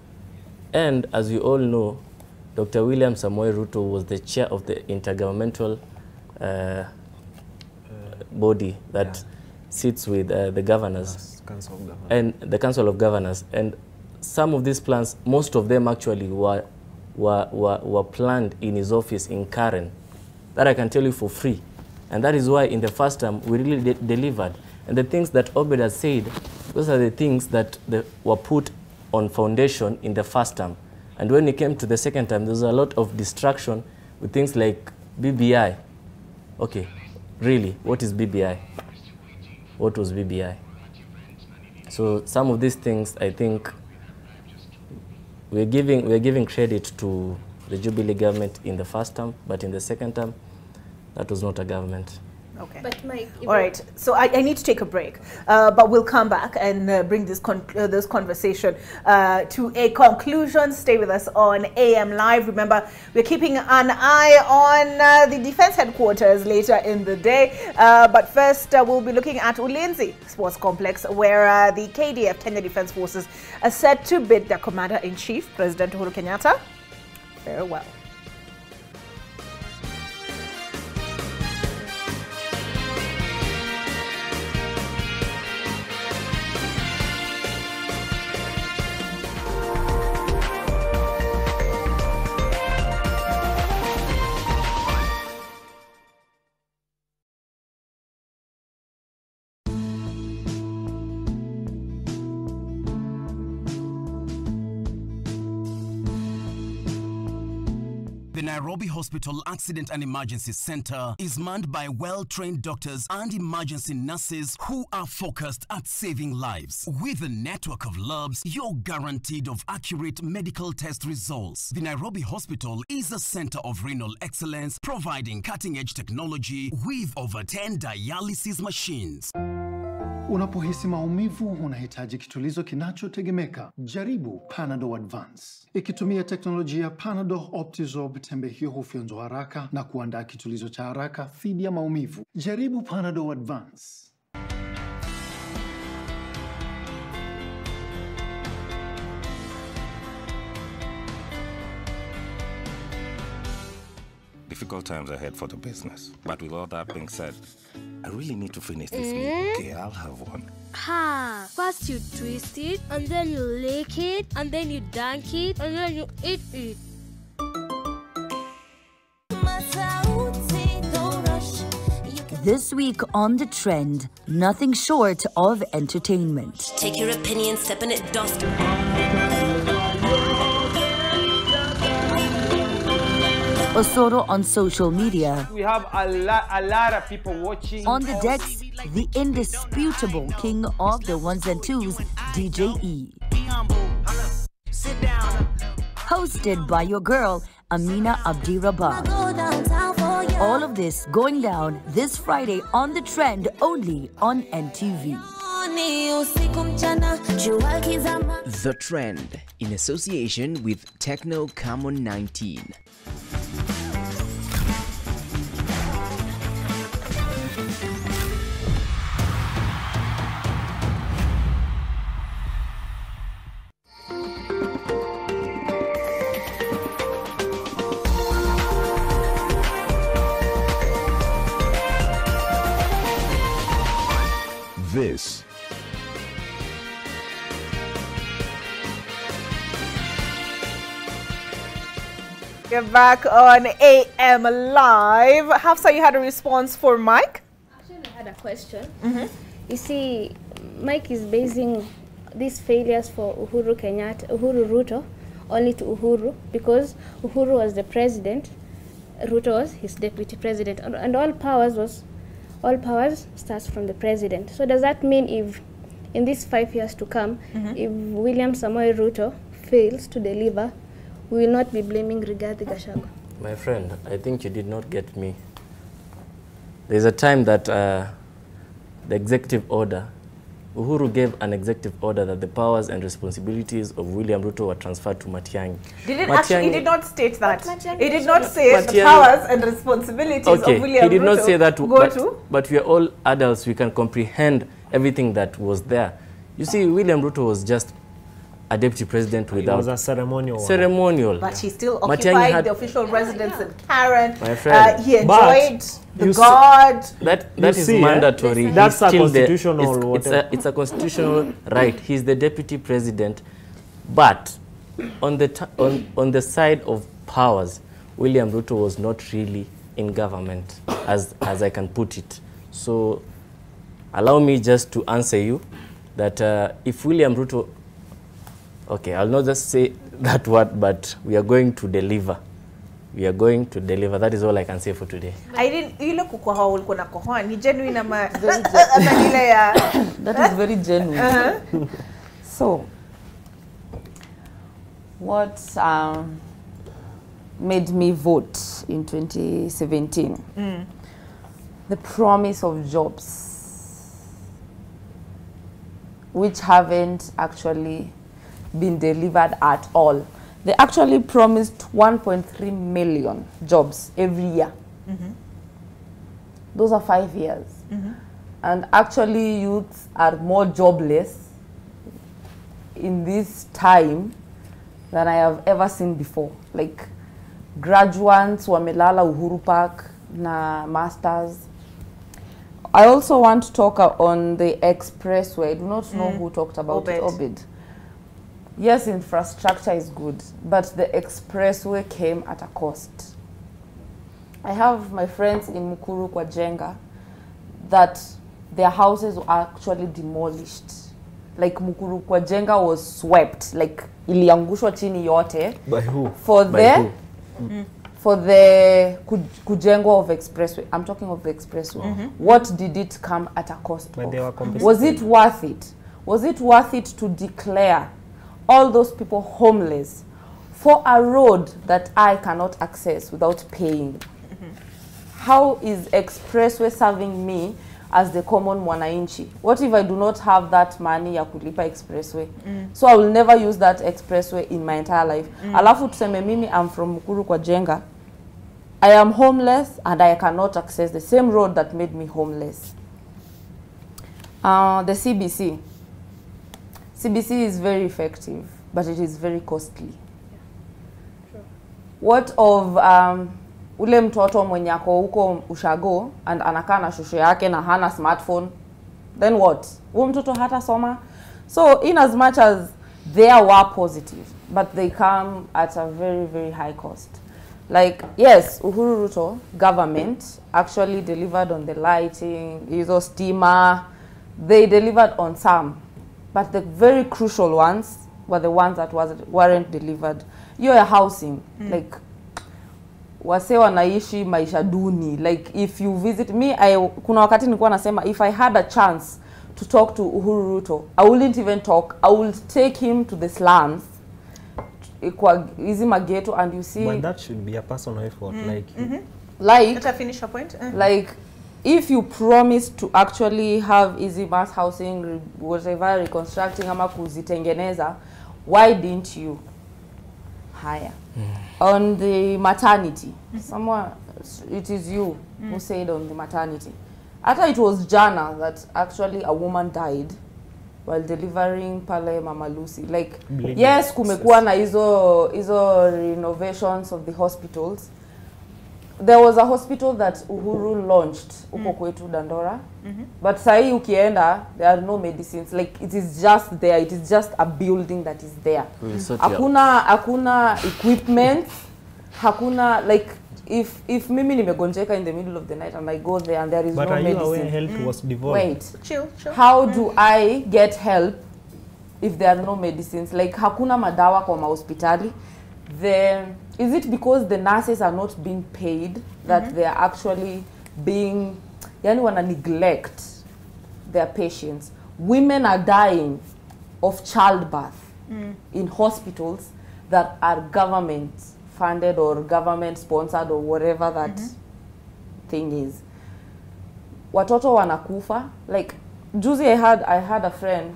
D: And as you all know, Dr. William Samoei Ruto was the chair of the intergovernmental body that sits with the governors.
E: Council of Governors.
D: And the Council of Governors. And some of these plans, most of them actually were planned in his office in Karen. That I can tell you for free. And that is why in the first term, we really delivered. And the things that Obed has said, those are the things that were put on foundation in the first term. And when it came to the second term, there was a lot of distraction with things like BBI. Okay, really, what is BBI? What was BBI? So some of these things, I think, we're giving credit to the Jubilee government in the first term, but in the second term, that was not a government.
B: Okay.
F: But Mike,
B: all right. So I need to take a break, but we'll come back and bring this conversation to a conclusion. Stay with us on AM Live. Remember, we're keeping an eye on the Defense Headquarters later in the day. But first, we'll be looking at Ulinzi Sports Complex, where the KDF, Kenya Defense Forces, are set to bid their Commander-in-Chief, President Uhuru Kenyatta, farewell.
A: The Nairobi Hospital Accident and Emergency Center is manned by well-trained doctors and emergency nurses who are focused at saving lives. With a network of labs, you're guaranteed of accurate medical test results. The Nairobi Hospital is a center of renal excellence, providing cutting-edge technology with over 10 dialysis machines.
O: Unapohisi maumivu, unahitaji kitulizo kinachotegemeka. Jaribu Panadol Advance. Ikitumia teknolojia Panadol Optizorb, tembe hiyo hufyonzwa haraka na kuandaa kitulizo cha haraka dhidi ya maumivu. Jaribu Panadol Advance.
G: Difficult times ahead for the business. But with all that being said, I really need to finish this meal. Okay, I'll have one.
H: Ha! First you twist it, and then you lick it, and then you dunk it, and then you eat it.
V: This week on The Trend, nothing short of entertainment.
W: Take your opinion, step in it, dust.
V: Osoro on social media.
X: We have a lot of people watching.
V: On the decks, the indisputable king of the ones and twos, DJ E. Hosted by your girl, Amina Abdirabad. All of this going down this Friday on The Trend, only on NTV.
Y: The Trend, in association with Techno Camon 19.
I: This
B: Get back on AM Live. Hafsa, you had a response for Mike?
F: Actually, I had a question. You see, Mike is basing these failures for Uhuru Ruto only to Uhuru, because Uhuru was the president, Ruto was his deputy president, and all powers starts from the president. So does that mean if in these 5 years to come, if William Samoei Ruto fails to deliver, we will not be blaming Rigathi Gachagua?
D: My friend, I think you did not get me. There's a time that the executive order Uhuru gave an executive order that the powers and responsibilities of William Ruto were transferred to Matiang'i.
B: He did not state that. He did not say the powers and responsibilities of William Ruto.
D: He did not say that,
B: to.
D: but we are all adults. We can comprehend everything that was there. You see, William Ruto was just a deputy president without...
E: It was a ceremonial one.
D: Ceremonial.
B: But he still occupied the official residence in Karen.
D: My friend.
B: He enjoyed the God.
D: That is mandatory.
E: That's a constitutional
D: it's a constitutional right. He's the deputy president. But on the side of powers, William Ruto was not really in government, as I can put it. So allow me just to answer you that if William Ruto... Okay, I'll not just say that word, but we are going to deliver. We are going to deliver. That is all I can say for today.
B: I didn't. You look ni genuine ama.
C: That is very genuine. So, what made me vote in 2017? The promise of jobs, which haven't actually been delivered at all. They actually promised 1.3 million jobs every year. Those are 5 years. And actually youths are more jobless in this time than I have ever seen before. Like graduates wamelala Uhuru Park na masters. I also want to talk on the expressway. I do not know who talked about it. Obed. Yes, infrastructure is good, but the expressway came at a cost. I have my friends in Mukuru kwa Jenga that their houses were actually demolished. Like Mukuru kwa Jenga was swept, like iliangushwa chini yote.
E: By who?
C: For the kujengwa of expressway. I'm talking of the expressway. What did it come at a cost
E: But
C: of?
E: they were
C: Was it worth it? Was it worth it to declare all those people homeless for a road that I cannot access without paying? How is expressway serving me as the common mwananchi? What if I do not have that money ya kulipa expressway? So I will never use that expressway in my entire life. Alafu tuseme mimi I'm from Mukuru kwa Jenga. I am homeless and I cannot access the same road that made me homeless. The CBC. CBC is very effective, but it is very costly. What of ule mtoto mwenye ako huko ushago and anakaa na shushu yake na hana smartphone? Then what? Huyo mtoto hata soma? So in as much as they were positive, but they come at a very, very high cost. Like, yes, Uhuru Ruto government actually delivered on the lighting, izo stima, they delivered on some. But the very crucial ones were the ones that weren't delivered. Your housing, like, wase wanaishi maisha duni. Like, if you visit me, kuna wakati nilikuwa nasema, if I had a chance to talk to Uhuru Ruto, I wouldn't even talk. I would take him to the slums, kwa hizi mageto, and you see.
E: But that should be a personal effort.
B: Like, let her finish her point.
C: Like, if you promise to actually have easy mass housing, whatever, reconstructing ama kuzitengeneza, why didn't you hire? On the maternity, someone, it is you who said on the maternity. I thought it was Jana that actually a woman died while delivering pale Mama Lucy. Like, yes, kumekuwa na hizo renovations of the hospitals. There was a hospital that Uhuru launched uko kwetu Dandora. But sahi ukienda, there are no medicines. Like, it is just there. It is just a building that is there. Hakuna equipment. Hakuna, like, if mimi nimegonjeka in the middle of the night and I go there and there is no medicine.
E: But are you aware health was devolved?
C: Wait.
B: Chill.
C: How do I get help if there are no medicines? Like, hakuna madawa kwa mahospitali. Then is it because the nurses are not being paid that they are actually being, yani wana neglect their patients? Women are dying of childbirth in hospitals that are government funded or government sponsored or whatever that thing is. Watoto wanakufa. Like, juzi I had a friend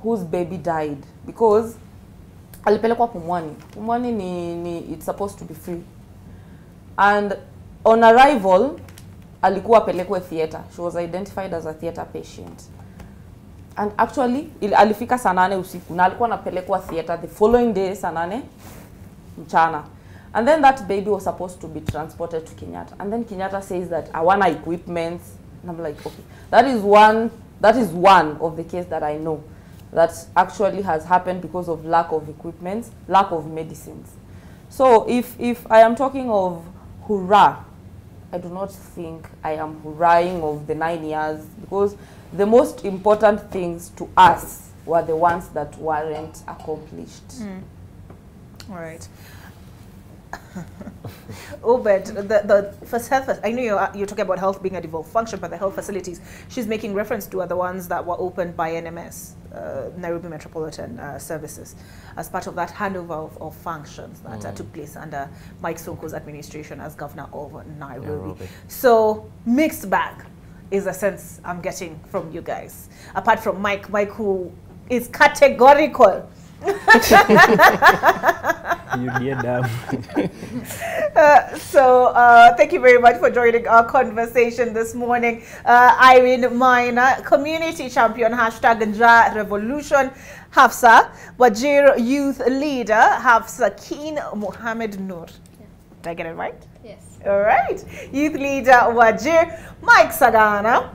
C: whose baby died because alipelekwa Pumwani. Pumwani it's supposed to be free. And on arrival, alikuwa pelekwe theater. She was identified as a theater patient. And actually, alifika saa 8 usiku na alikuwa napelekwa theater the following day saa 8 mchana. And then that baby was supposed to be transported to Kenyatta. And then Kenyatta says that I want equipment. And I'm like, okay, that is one of the case that I know that actually has happened because of lack of equipment, lack of medicines. So if I am talking of hurrah, I do not think I am hurrahing of the 9 years, because the most important things to us were the ones that weren't accomplished.
B: All right. Obed, the first health, I know you're talking about health being a devolved function, but the health facilities she's making reference to are the ones that were opened by NMS, Nairobi Metropolitan Services, as part of that handover of functions that took place under Mike Sonko's administration as governor of Nairobi. So mixed bag is the sense I'm getting from you guys. Apart from Mike who is categorical.
E: You dear damn.
B: Thank you very much for joining our conversation this morning. Irene Minor, community champion, #Nja Revolution. Hafsa, Wajir youth leader, Hafsa Keen Mohammed Noor. Did I get it right?
F: Yes.
B: All right. Youth leader, Wajir. Mike Sagana.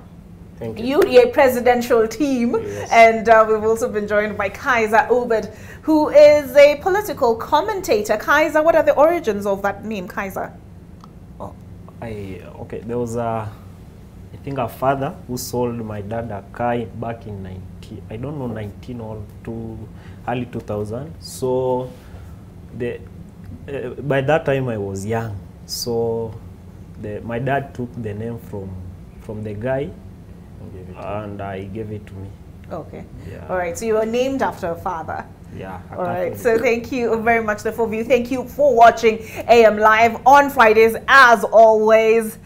E: Thank you.
B: UDA presidential team.
E: Yes.
B: And we've also been joined by Kaiser Obed, who is a political commentator. Kaiser, what are the origins of that name, Kaiser?
E: Okay, there was I think a father who sold my dad a car back in 19 or early 2000. So by that time I was young. So my dad took the name from the guy, and I gave it to me.
B: Okay.
E: Yeah.
B: All right. So you were named after a father.
E: Yeah.
B: All right. So thank you very much, the four of you. Thank you for watching AM Live on Fridays. As always,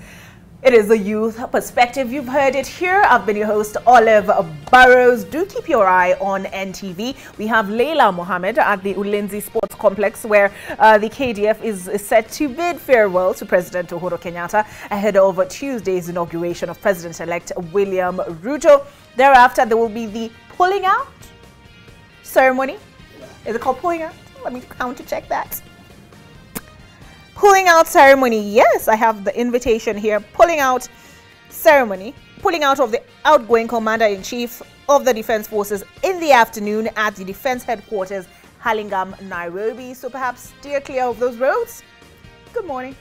B: it is a youth perspective. You've heard it here. I've been your host, Olive Burrows. Do keep your eye on NTV. We have Leila Mohammed at the Ulinzi Sports Complex, where the KDF is set to bid farewell to President Uhuru Kenyatta ahead of Tuesday's inauguration of President-elect William Ruto. Thereafter, there will be the pulling out ceremony. Is it called pulling out? Let me counter check that. Pulling out ceremony. Yes, I have the invitation here. Pulling out ceremony. Pulling out of the outgoing Commander-in-Chief of the Defense Forces in the afternoon at the Defense Headquarters, Hurlingham, Nairobi. So perhaps steer clear of those roads. Good morning.